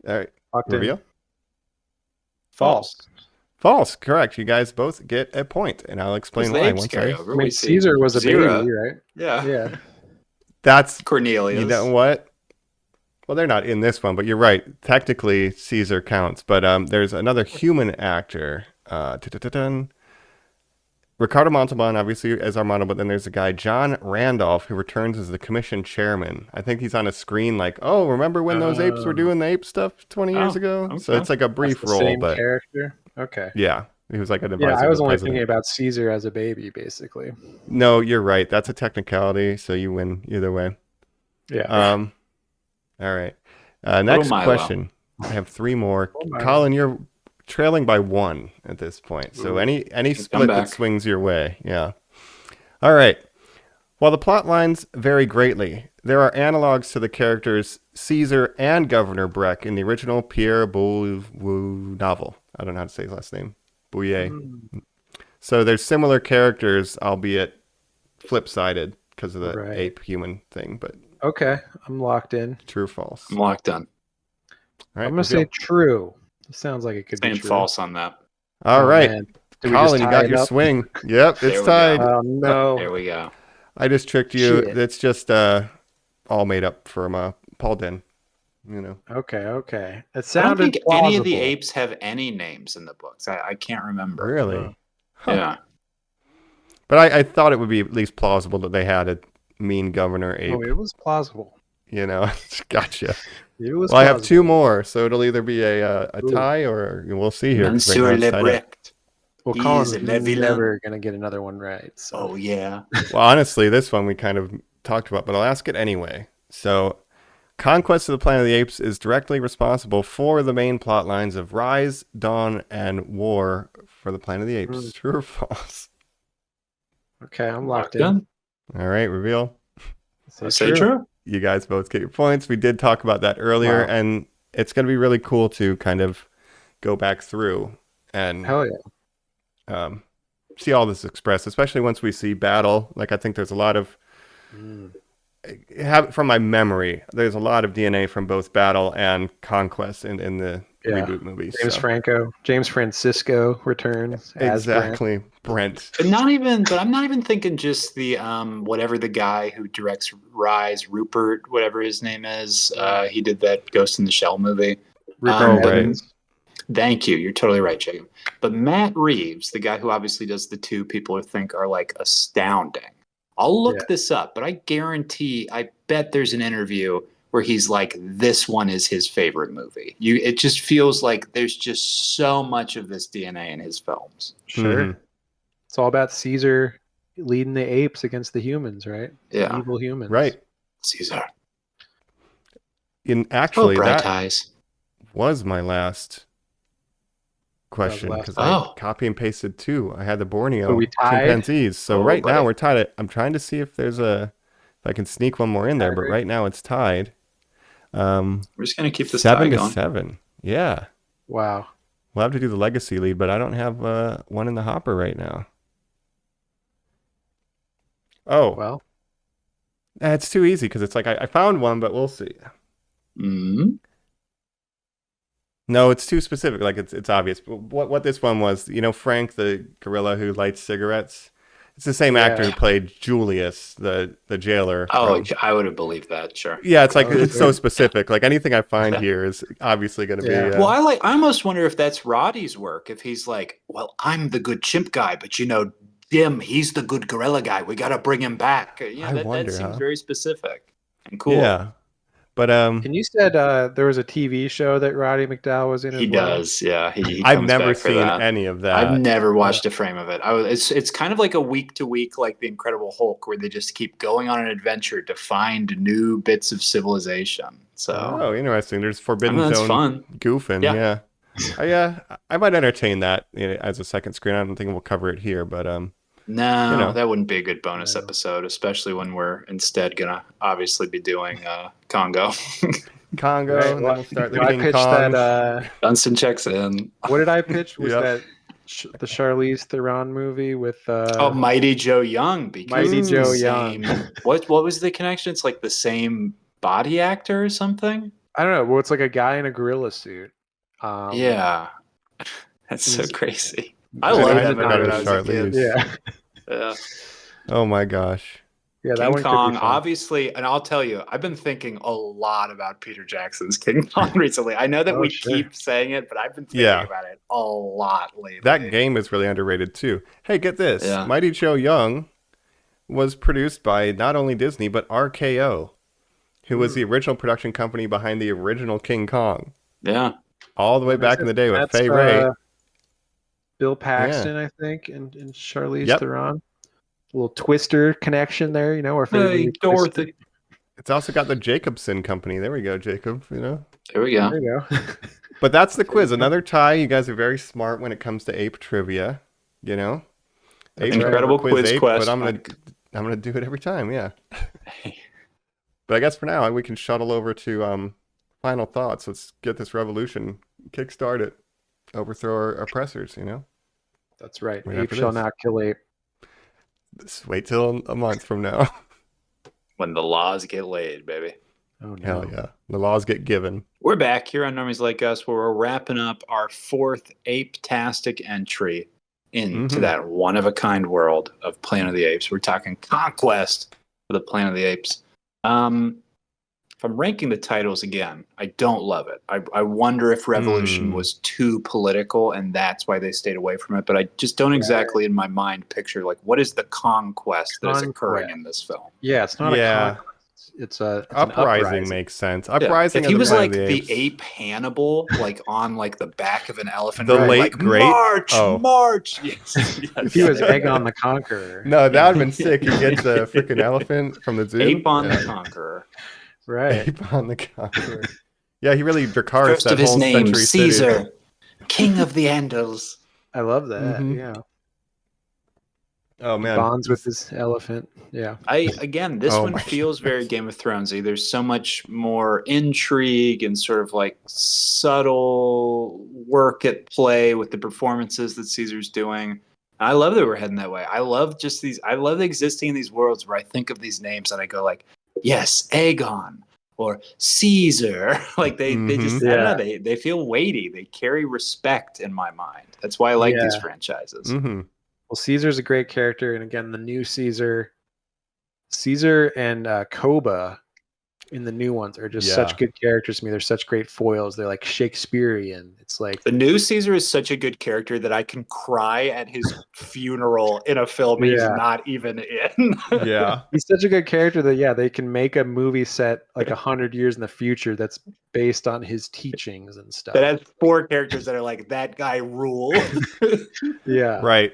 All right, Locked in. reveal. False. False. Correct. You guys both get a point, and I'll explain The why apes once carry I. over. I mean, We see Caesar was a Zira. baby, right? Yeah. Yeah. That's Cornelius. you know what? Well, they're not in this one, but you're right. Technically, Caesar counts. But there's another human actor. Ricardo Montalban, obviously, as Armando, but then there's a guy, John Randolph, who returns as the commission chairman. I think he's on a screen like, oh, remember when those apes were doing the ape stuff 20 years Oh, ago? So okay. it's like a brief That's the role, same but character. Okay. yeah, he was like an advisor. Yeah, to I was the only president. thinking about Caesar as a baby, basically. No, you're right. That's a technicality, so you win either way. Yeah. All right. Next Milo. question. I have 3 more. Milo. Colin, you're trailing by 1 at this point. So Ooh. any Come split that back. swings your way. Yeah. All right. While the plot lines vary greatly, there are analogs to the characters Caesar and Governor Breck in the original Pierre Boulevou novel. I don't know how to say his last name. Bouillet. So there's similar characters, albeit flip-sided because of the Right. ape-human thing, but Okay. I'm locked in. true or false? I'm locked in. All right, I'm going to say reveal. true. It sounds like it could Saying be true. false on that. All Oh, right. man. Did we just Colin, you tie got it your up? swing. Yep, There it's we go. tied. Oh, no. There we go. I just tricked you. Shit. It's just all made up from Paul Den. You know. Okay. It I don't sounded think any of the plausible. apes have any names in the books. I can't remember. Really? Huh. Yeah. But I thought it would be at least plausible that they had a mean governor ape. Oh, it was plausible. You know. Gotcha. It was Well, I have plausible. 2 more, so it'll either be a Ooh. tie or we'll see here. 'cause right Monsieur now it's tied up. Lebrecht. Well, He Colin's is a villain. never going to get another one right. So. Oh, yeah. Well, honestly, this one we kind of talked about, but I'll ask it anyway. So, Conquest of the Planet of the Apes is directly responsible for the main plot lines of Rise, Dawn, and War for the Planet of the Apes. True or false? Okay, I'm locked in. All right, reveal. Say true. You guys both get your points. We did talk about that earlier, and it's going to be really cool to kind of go back through and Hell yeah. see all this expressed, especially once we see battle. Like, I think there's a lot of from my memory, there's a lot of DNA from both battle and Conquest in the reboot movies. James Francisco returns as exactly Brent. But I'm not even thinking just the whatever the guy who directs Rise, Rupert, whatever his name is. He did that Ghost in the Shell movie. Right. Thank you. You're totally right, Jacob. But Matt Reeves, the guy who obviously does the two people think are like astounding. I'll look this up, but I bet there's an interview where he's like, this one is his favorite movie. It just feels like there's just so much of this DNA in his films. Sure. Mm-hmm. It's all about Caesar leading the apes against the humans, right? Yeah. The evil humans. Right. Caesar. That was my last question because I copy and pasted two. I had the Borneo chimpanzees. So now we're tied. I'm trying to see if if I can sneak one more in there, but right now it's tied. We're just gonna keep this 7-7. Yeah. Wow. We'll have to do the legacy lead, but I don't have one in the hopper right now. Oh well, it's too easy because it's like I found one, but we'll see. No, it's too specific. Like it's obvious. But what this one was, Frank, the gorilla who lights cigarettes. It's the same actor who played Julius, the jailer. Oh, I would have believed that. Sure. Yeah, it's like it's so specific. Like anything I find here is obviously going to be. Well, I almost wonder if that's Roddy's work. If he's like, well, I'm the good chimp guy, but Jim, he's the good gorilla guy. We got to bring him back. That seems very specific and cool. Yeah. But and you said there was a TV show that Roddy McDowall was in. He does, yeah. I've never seen any of that. I've never watched a frame of it. It's kind of like a week to week, like the Incredible Hulk, where they just keep going on an adventure to find new bits of civilization. So interesting. There's Forbidden Zone fun. Goofing, yeah. I might entertain that as a second screen. I don't think we'll cover it here, but no, that wouldn't be a good bonus episode, especially when we're instead gonna obviously be doing Congo. Congo, right, and then we'll start the King King Kong. Dunstan checks in. What did I pitch? Was that the Charlize Theron movie with Mighty Joe Young? Mighty Joe Young. What was the connection? It's like the same body actor or something. I don't know. Well, it's like a guy in a gorilla suit. Yeah, that's so crazy. I love that movie when I was a kid. Yeah. Oh my gosh. Yeah, King Kong, obviously, and I'll tell you, I've been thinking a lot about Peter Jackson's King Kong recently. I know that we keep saying it, but I've been thinking about it a lot lately. That game is really underrated too. Hey, get this. Mighty Joe Young was produced by not only Disney, but RKO, who was the original production company behind the original King Kong. Yeah. All the way back in the day with Fay Wray. Bill Paxton, I think, and Charlize Theron. A little Twister connection there, where hey, Dorothy. It's also got the Jacobson Company. There we go, Jacob. There we go. There you go. But that's the quiz. Another tie. You guys are very smart when it comes to ape trivia. Ape incredible quiz ape, quest. But I'm gonna do it every time. Yeah. But I guess for now we can shuttle over to final thoughts. Let's get this revolution kick-started. Overthrow our oppressors. That's right. Ape shall not kill ape. Just wait till a month from now. When the laws get laid, baby. Oh, no. Hell yeah. The laws get given. We're back here on Normies Like Us, where we're wrapping up our fourth ape-tastic entry into that one-of-a-kind world of Planet of the Apes. We're talking Conquest for the Planet of the Apes. If I'm ranking the titles again, I don't love it. I wonder if Revolution was too political and that's why they stayed away from it. But I just don't exactly in my mind picture what is the conquest that is occurring in this film. Yeah, it's not a conquest. It's uprising makes sense. Uprising. If he was like the ape Hannibal, on the back of an elephant, the late great March. Yes. If he was Aegon the Conqueror. No, that would have been sick. He gets a freaking elephant from the zoo. Ape on the Conqueror. Right. Ape on the Conqueror. Yeah, he really Dracarys First that of his whole name, century Caesar, city. King of the Andals. I love that. Mhm. Yeah. Oh He man, bonds with his elephant. Yeah. This Oh one my feels very goodness. Game of Thronesy. There's so much more intrigue and sort of like subtle work at play with the performances that Caesar's doing. I love that we're heading that way. I love just these. I love existing in these worlds where I think of these names and I go like, yes, Aegon or Caesar. Like they just, Mhm. I don't know. Yeah. They feel weighty. They carry respect in my mind. That's why I like these Yeah. franchises. Mhm. Well, Caesar's a great character, and again, the new Caesar and Koba in the new ones are just such Yeah. good characters to me. They're such great foils. They're like Shakespearean. It's like, The new Caesar is such a good character that I can cry at his funeral in a film he's yeah, not even in. Yeah. he's such a good character that yeah, they can make a movie set like 100 years in the future that's based on his teachings and That stuff. has four characters that are like, that guy rule. Yeah, Right.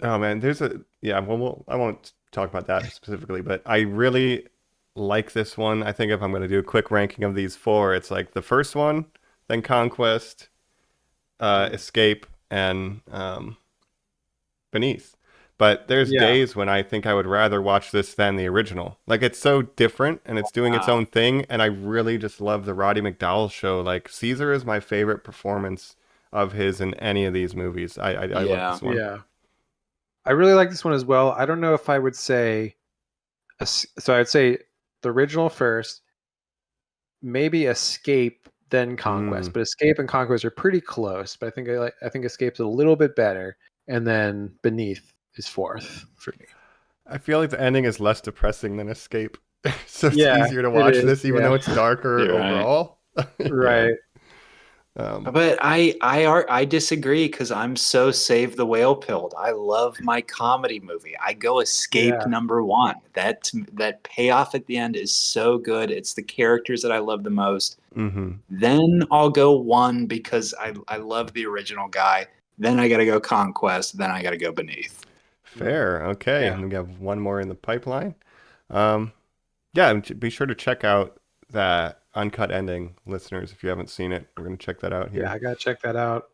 Oh man, there's a yeah. Well, I won't talk about that specifically, but I really like this one. I think if I'm going to do a quick ranking of these four, it's like the first one, then Conquest, Escape, and Beneath. But there's yeah, days when I think I would rather watch this than the original. Like it's so different and it's doing its Wow. own thing, and I really just love the Roddy McDowall show. Like Caesar is my favorite performance of his in any of these movies. I love Yeah. this one. yeah. I really like this one as well. I don't know if I would say, so I'd say the original first, maybe Escape, then Conquest. Mm. But Escape and Conquest are pretty close. But I think Escape's a little bit better, and then Beneath is fourth for me. I feel like the ending is less depressing than Escape, so it's Yeah, easier to it watch is. this, even Yeah, though it's darker You're right. overall. Yeah. right. But I disagree because I'm so save the whale pilled. I love my comedy movie. I go Escape Yeah, number one. That payoff at the end is so good. It's the characters that I love the most. Mm-hmm. Then I'll go one because I love the original guy. Then I gotta go Conquest. Then I gotta go Beneath. Fair. Okay. yeah, And we have one more in the pipeline. Um, yeah, and be sure to check out that uncut ending, listeners, if you haven't seen it. We're going to check that out yeah. here. I gotta check that out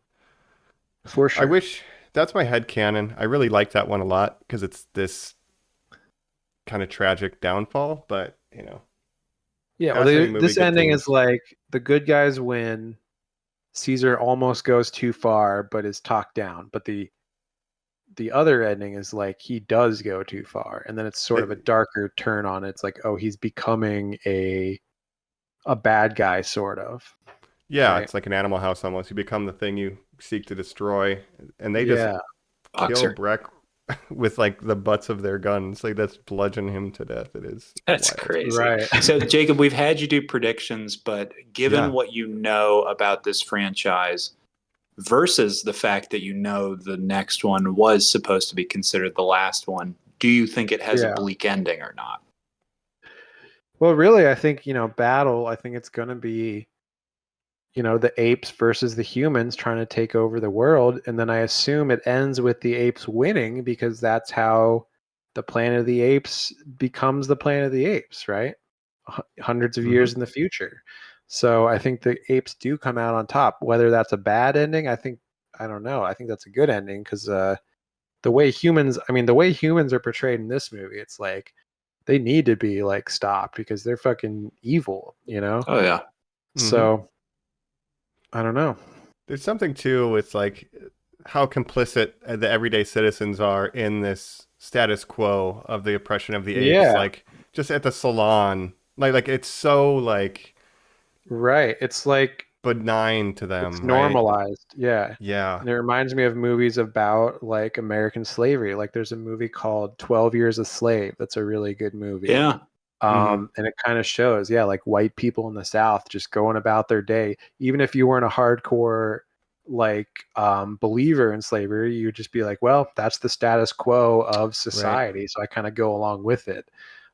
for I sure. wish that's my headcanon. I really like that one a lot because it's this kind of tragic downfall, but Yeah, well, as any movie, this good ending themes. is like the good guys win. Caesar almost goes too far, but is talked down. But the other ending is like he does go too far, and then it's sort of a darker turn on it. It's like, oh, he's becoming a bad guy, sort of. Yeah, Right? it's like an Animal House almost. You become the thing you seek to destroy, and they just Yeah, kill Boxer. Breck with like the butts of their guns. Like that's bludgeon him to death. It is That's wild. crazy. right. So, Jacob, we've had you do predictions, but given Yeah. what you know about this franchise versus the fact that you know the next one was supposed to be considered the last one, do you think it has a Yeah. bleak ending or not? Well, really, I think battle. I think it's gonna be the apes versus the humans trying to take over the world, and then I assume it ends with the apes winning because that's how the Planet of the Apes becomes the Planet of the Apes, right? Hundreds of years in the future. So I think the apes do come out on top. Whether that's a bad ending, I don't know. I think that's a good ending because the way humans, are portrayed in this movie, it's like they need to be like stopped because they're fucking evil, Oh, yeah. So I don't know. There's something too with like how complicit the everyday citizens are in this status quo of the oppression of the apes. Yeah. Like just at the salon, like it's so like Right. It's like benign to them, it's right? normalized. Yeah. Yeah. And it reminds me of movies about like American slavery. Like there's a movie called 12 Years a Slave. That's a really good movie. Yeah. Mhm. And it kind of shows, like white people in the South just going about their day. Even if you weren't a hardcore like believer in slavery, you would just be like, well, that's the status quo of society. So I kind of go along with it.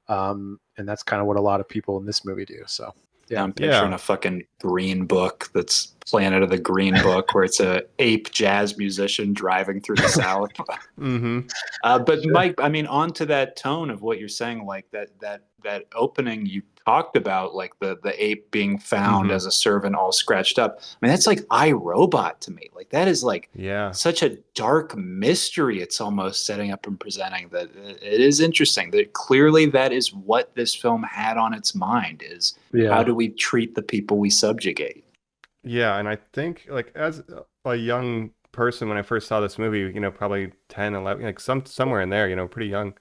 And that's kind of what a lot of people in this movie do. So Yeah, I'm picturing Yeah. a fucking green book that's Planet of the Green Book, where it's a ape jazz musician driving through the South. Mm-hmm. But Mike, I mean, on to that tone of what you're saying, like that opening you talked about, like the ape being found as a servant all scratched up. I mean, that's like iRobot to me. Like that is like such a dark mystery. It's almost setting up and presenting that it is interesting that clearly that is what this film had on its mind is how do we treat the people we subjugate? Yeah, and I think like as a young person when I first saw this movie, probably 10, 11, like somewhere in there, pretty young.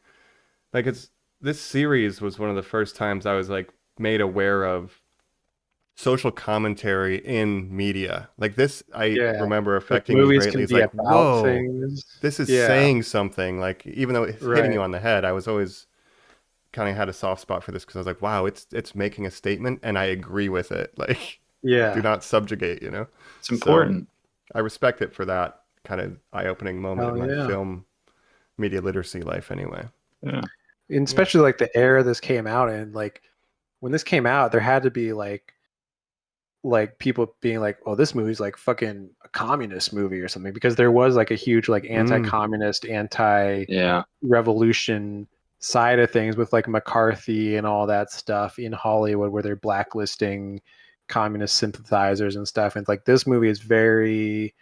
Like this series was one of the first times I was like made aware of social commentary in media. Like this I remember affecting me greatly. It's like, whoa, this is saying something. Like even though it's hitting you on the head, I was always kind of had a soft spot for this because I was like, wow, it's making a statement and I agree with it. Like do not subjugate, It's important. So I respect it for that kind of eye-opening moment in my film media literacy life anyway. Yeah. And especially like the era this came out in, like when this came out, there had to be like people being like, oh, this movie's like fucking a communist movie or something, because there was like a huge like anti-communist, anti-revolution side of things with like McCarthy and all that stuff in Hollywood where they're blacklisting communist sympathizers and stuff. And like this movie is very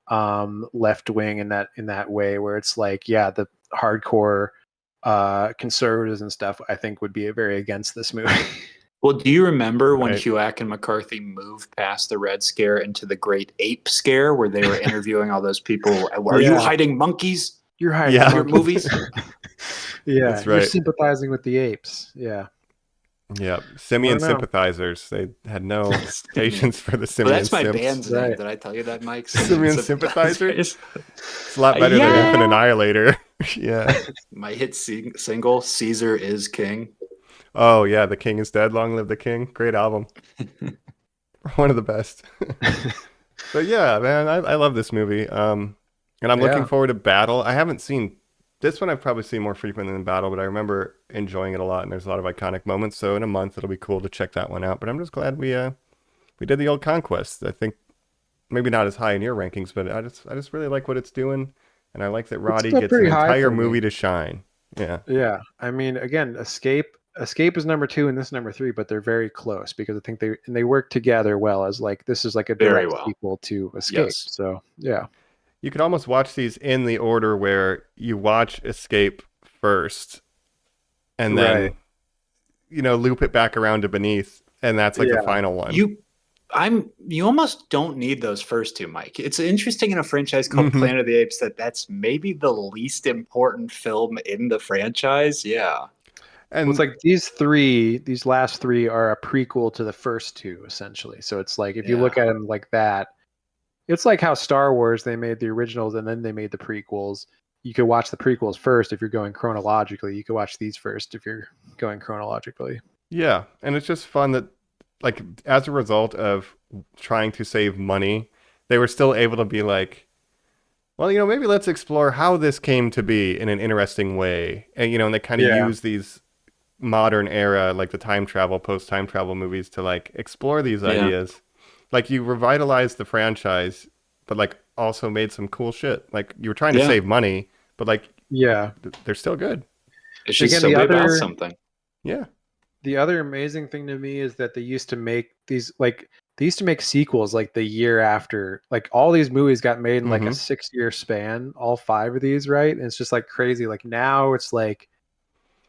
left wing in that way, where it's like, the hardcore conservatives and stuff I think would be very against this movie. Well, do you remember when Huac and McCarthy moved past the Red Scare into the Great Ape Scare, where they were interviewing all those people? Are you hiding monkeys? You're hiding your movies? That's right. You're sympathizing with the apes. Yeah. Yeah, simian sympathizers. They had no patience for the simian. Well, that's my band's name. Did I tell you that, Mike? Simian sympathizers. It's a lot better than Infant Annihilator. My hit single, "Caesar is King." Oh yeah, The King is Dead. Long live the King. Great album. One of the best. But yeah, man, I love this movie. And I'm looking forward to Battle. I haven't seen this one. I've probably seen more frequently than Battle, but I remember enjoying it a lot, and there's a lot of iconic moments. So in a month, it'll be cool to check that one out. But I'm just glad we did the old Conquest. I think maybe not as high in your rankings, but I just really like what it's doing, and I like that Roddy gets an entire movie to shine. Yeah. Yeah. I mean, again, Escape is number 2 and this number 3, but they're very close because I think they work together well as like this is like a direct sequel to Escape. Yes. So yeah. You could almost watch these in the order where you watch Escape first and then loop it back around to Beneath, and that's like the final one. You almost don't need those first two, Mike. It's interesting in a franchise called Planet of the Apes that's maybe the least important film in the franchise. Yeah. And it's like these last 3 are a prequel to the first 2 essentially. So it's like if you look at them like that, it's like how Star Wars, they made the originals and then they made the prequels. You could watch the prequels first if you're going chronologically. You could watch these first if you're going chronologically. Yeah, and it's just fun that, like, as a result of trying to save money, they were still able to be like, well, maybe let's explore how this came to be in an interesting way. And, and they kind of use these modern era, like the time travel, post-time travel movies to, like, explore these ideas. Like, you revitalized the franchise, but, like, also made some cool shit. Like, you were trying to save money, but, like, they're still good. It's just so about something. Yeah. The other amazing thing to me is that they used to make sequels like the year after. Like, all these movies got made in like a 6-year span, all 5 of these, right? And it's just like crazy. Like, now it's like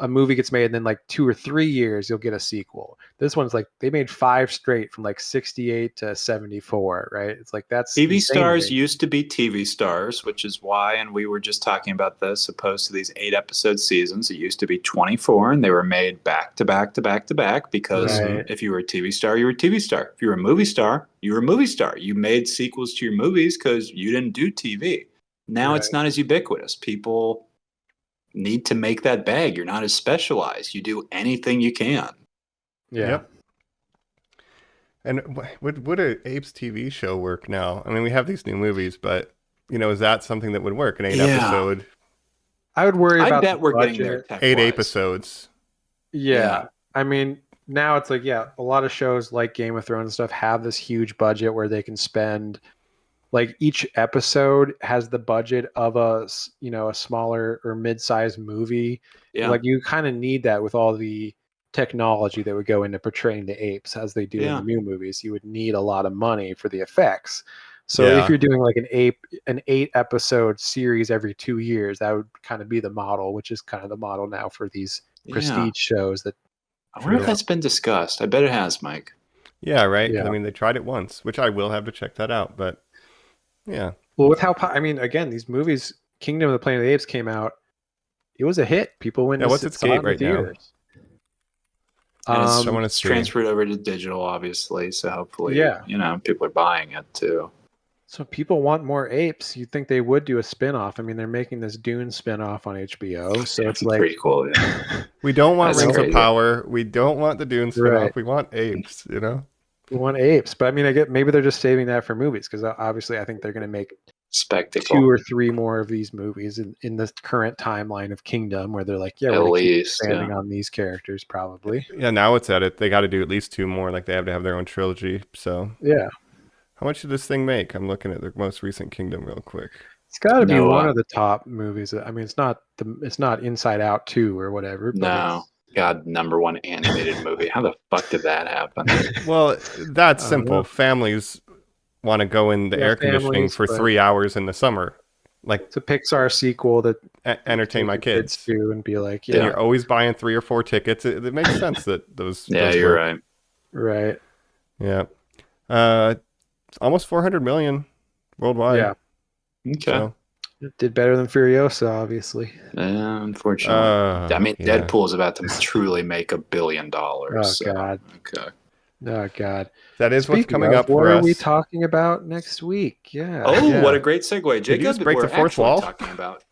a movie gets made and then like 2 or 3 years you'll get a sequel. This one's like they made 5 straight from like 68 to 74, right? It's like that's TV stars used to be TV stars, which is why, and we were just talking about this, opposed to these 8-episode seasons, it used to be 24 and they were made back to back to back to back because if you were a TV star, you were a TV star. If you were a movie star, you were a movie star. You made sequels to your movies because you didn't do TV. Now it's not as ubiquitous. People need to make that bag. You're not as specialized. You do anything you can. Yeah. Yep. And would a Apes TV show work now? I mean, we have these new movies, but is that something that would work? An 8-episode? I would worry about. I bet we're getting there. 8 episodes. Yeah. I mean, now it's like, yeah, a lot of shows like Game of Thrones and stuff have this huge budget where they can spend, like, each episode has the budget of a smaller or mid-sized movie. Yeah. Like, you kind of need that with all the technology that would go into portraying the apes as they do in the new movies. You would need a lot of money for the effects. So if you're doing like an 8-episode series every 2 years, that would kind of be the model, which is kind of the model now for these prestige shows. That I wonder if that's been discussed. I bet it has, Mike. Yeah, right. Yeah. I mean, they tried it once, which I will have to check that out. But yeah. Well, with how again, these movies, Kingdom of the Planet of the Apes came out. It was a hit. People went. Yeah, what's its gate right now? And I want to it's see. transferred over to digital, obviously. So hopefully, people are buying it too. So people want more apes. You'd think they would do a spin-off. I mean, they're making this Dune spin-off on HBO. So it's like pretty cool. Yeah. We don't want That's Rings crazy. of Power. We don't want the Dune spin-off. Right. We want apes, you know? We want apes. But I mean, I get maybe they're just saving that for movies because obviously I think they're going to make Spectacle. 2 or 3 more of these movies in the current timeline of Kingdom, where they're like, yeah, At we're going to keep least, expanding on these characters probably. Yeah, now it's at it. They got to do at least 2 more. Like, they have to have their own trilogy. So, Yeah. how much did this thing make? I'm looking at the most recent Kingdom real quick. It's got to be Noah. one of the top movies. I mean, it's not Inside Out 2 or whatever. But No. God, #1 animated movie. How the fuck did that happen? Well, that's I don't simple. know. Families want to go in the air conditioning families, for but 3 hours in the summer. Like, it's a Pixar sequel that entertain my take your kids. to and be like, And yeah, you're always buying 3 or 4 tickets. It makes sense that those. Yeah, those you're work. right. right. Yeah. It's almost 400 million worldwide. Yeah. Okay. So, It did better than Furiosa, obviously. Unfortunately. I mean, yeah. Deadpool is about to truly make $1 billion. Oh, so, God. Okay. Oh, God. That is what's Speaking coming of, up for what are us. we talking about next week? Yeah. Oh, Yeah. what a great segue. Did you Jacob, just break we're the fourth actually wall? talking about.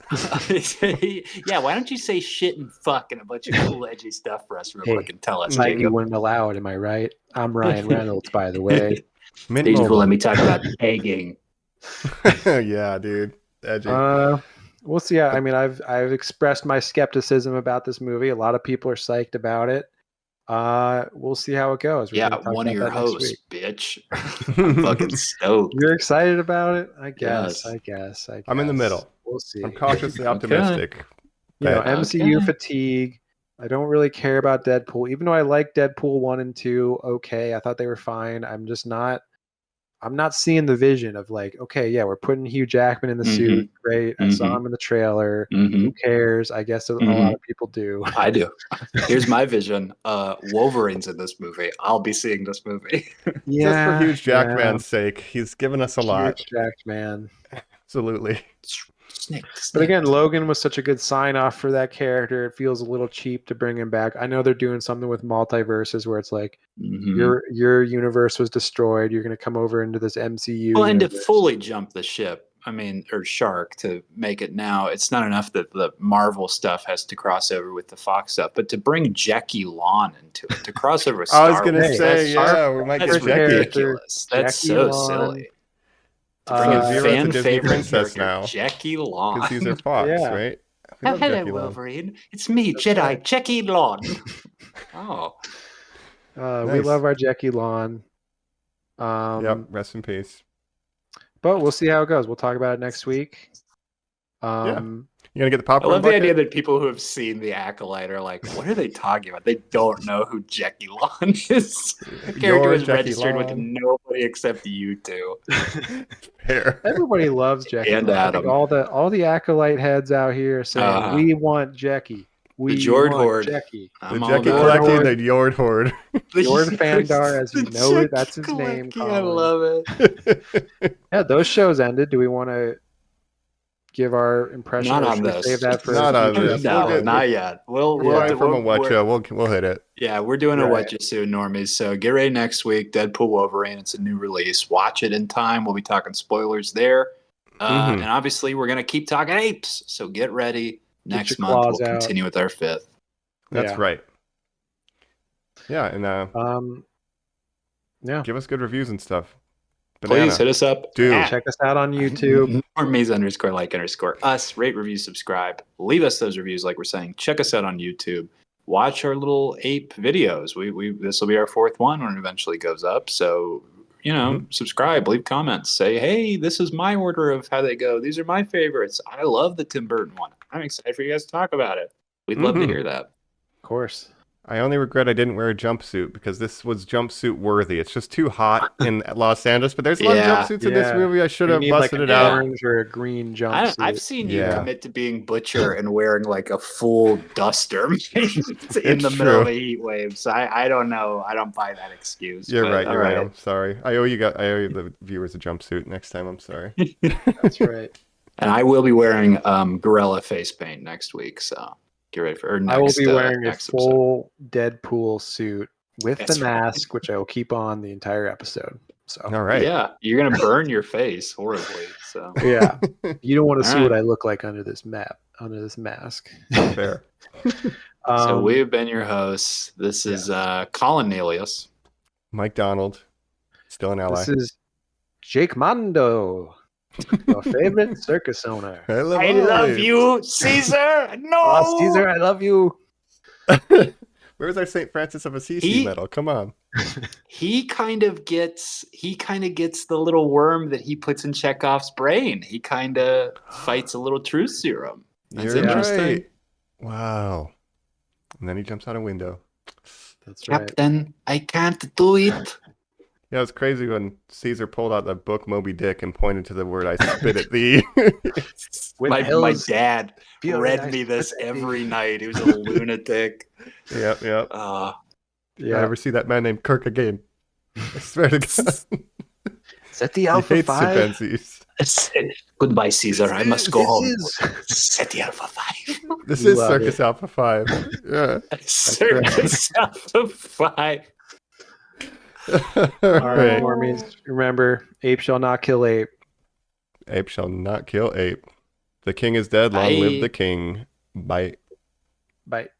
Yeah, why don't you say shit and fuck and a bunch of cool, edgy stuff for us real Hey, quick and tell us, Nike Jacob. wouldn't allow it, am I right? I'm Ryan Reynolds, by the way. Mint These will Mobile. let me talk about pegging. Yeah, dude. Edgy. We'll see. I mean, I've expressed my skepticism about this movie. A lot of people are psyched about it. We'll see how it goes. We're Yeah, gonna talk one of about your that next hosts, week. bitch. I'm fucking stoked. You're excited about it? I guess. Yes. I'm in the middle. We'll see. I'm cautiously Okay. optimistic. You know, but- MCU Okay. fatigue. I don't really care about Deadpool, even though I like Deadpool 1 and 2. Okay, I thought they were fine. I'm not seeing the vision of like, okay, yeah, we're putting Hugh Jackman in the suit. Great. I saw him in the trailer. Mhm. Who cares? I guess a lot of people do. I do. Here's my vision. Wolverine's in this movie. I'll be seeing this movie. Just for Hugh Jackman's sake, he's given us a lot. Hugh Jackman. Absolutely. Snake. But again, Logan was such a good sign off for that character. It feels a little cheap to bring him back. I know they're doing something with multiverses where it's like your universe was destroyed. You're going to come over into this MCU. Well, and to universe. fully jump the ship, or shark to make it now, it's not enough that the Marvel stuff has to cross over with the Fox stuff, but to bring Jackie Lawn into it, to cross over with Star I was going to Wars, say, that's- yeah, we might that's get Jackie. ridiculous. That's Jackie so Lawn. silly. To bring a Zero's a fan Disney favorite princess character, now. Jackie Lawn. Because he's our Fox, Yeah. right? We love Hello, Jackie Lawn. Wolverine. It's me, That's Jedi right. Jackie Lawn. Oh, We Nice. love our Jackie Lawn. Yep, rest in peace. But we'll see how it goes. We'll talk about it next week. You going to get the I popcorn love the bucket? idea that people who have seen The Acolyte are like, what are they talking about? They don't know who Jackie Lawn is. The character Your was Jackie registered with Lawn. nobody except you two. Fair. Everybody loves Jackie. And Lawn. I think Adam. all the acolyte heads out here are saying, Uh-huh. "We want Jackie. We Jord want Horde. Jackie." The I'm all Jackie about Collective. it. Collective, the Yord Horde. Jord Fandar, as you The know it, that's Jackie his name, Collective, I Colin. love it. Yeah, those shows ended. Do we want to give our impression? Not or on should we this. Save that for Not a on future this. No, We'll get- not yet. We'll We're from a we're- Wetcha. We'll hit it. Yeah, we're doing a Right. What You Soon, Normies. So get ready next week. Deadpool Wolverine. It's a new release. Watch it in time. We'll be talking spoilers there. Mhm. And obviously, we're going to keep talking apes. So get ready. Next your month, claws we'll out. continue with our 5th. That's Yeah. right. Yeah, and Yeah. give us good reviews and stuff. Banana. Please hit us up. Dude. at Check us out on YouTube. Normies_like_us. Rate, review, subscribe. Leave us those reviews like we're saying. Check us out on YouTube. watch our little ape videos. We this will be our 4th one when it eventually goes up. So, subscribe, leave comments, say, hey, this is my order of how they go. These are my favorites. I love the Tim Burton one. I'm excited for you guys to talk about it. We'd love to hear that. Of course. I only regret I didn't wear a jumpsuit because this was jumpsuit worthy. It's just too hot in Los Angeles, but there's a lot of jumpsuits in this movie. I should have busted it out. Orange or a green jumpsuit. I've seen you commit to being Butcher and wearing like a full duster in the middle of a heat wave. So I don't know. I don't buy that excuse. You're right. I'm sorry. I owe you the viewers a jumpsuit next time. I'm sorry. That's right. And I will be wearing gorilla face paint next week. So get ready for. I will be wearing a full Deadpool suit with the mask, which I will keep on the entire episode. So all right. Yeah, you're gonna burn your face horribly. So yeah, you don't want to see what I look like under this mask. Fair. So we've been your hosts. This is Colin Nelius, Mike Donald, still an ally. This is Jake Mondo, your favorite circus owner. I love you, Caesar. No, oh, Caesar, I love you. Where's our St. Francis of Assisi medal? Come on. He kind of gets the little worm that he puts in Chekhov's brain. He kind of fights a little truth serum. That's interesting. Right. Wow. And then he jumps out a window. That's right. Captain, I can't do it. Yeah, it was crazy when Caesar pulled out the book Moby Dick and pointed to the word "I spit at thee." my dad read me this every night. He was a lunatic. Yep. Yeah. I never see that man named Kirk again. I swear to God. Set the Alpha 5. Goodbye, Caesar. I must go home. Set the Alpha 5. This is Circus Alpha 5. Yeah. Circus Alpha 5. All right. Normies, remember, ape shall not kill ape. Ape shall not kill ape. The king is dead. Long live the king. Bye. Bye.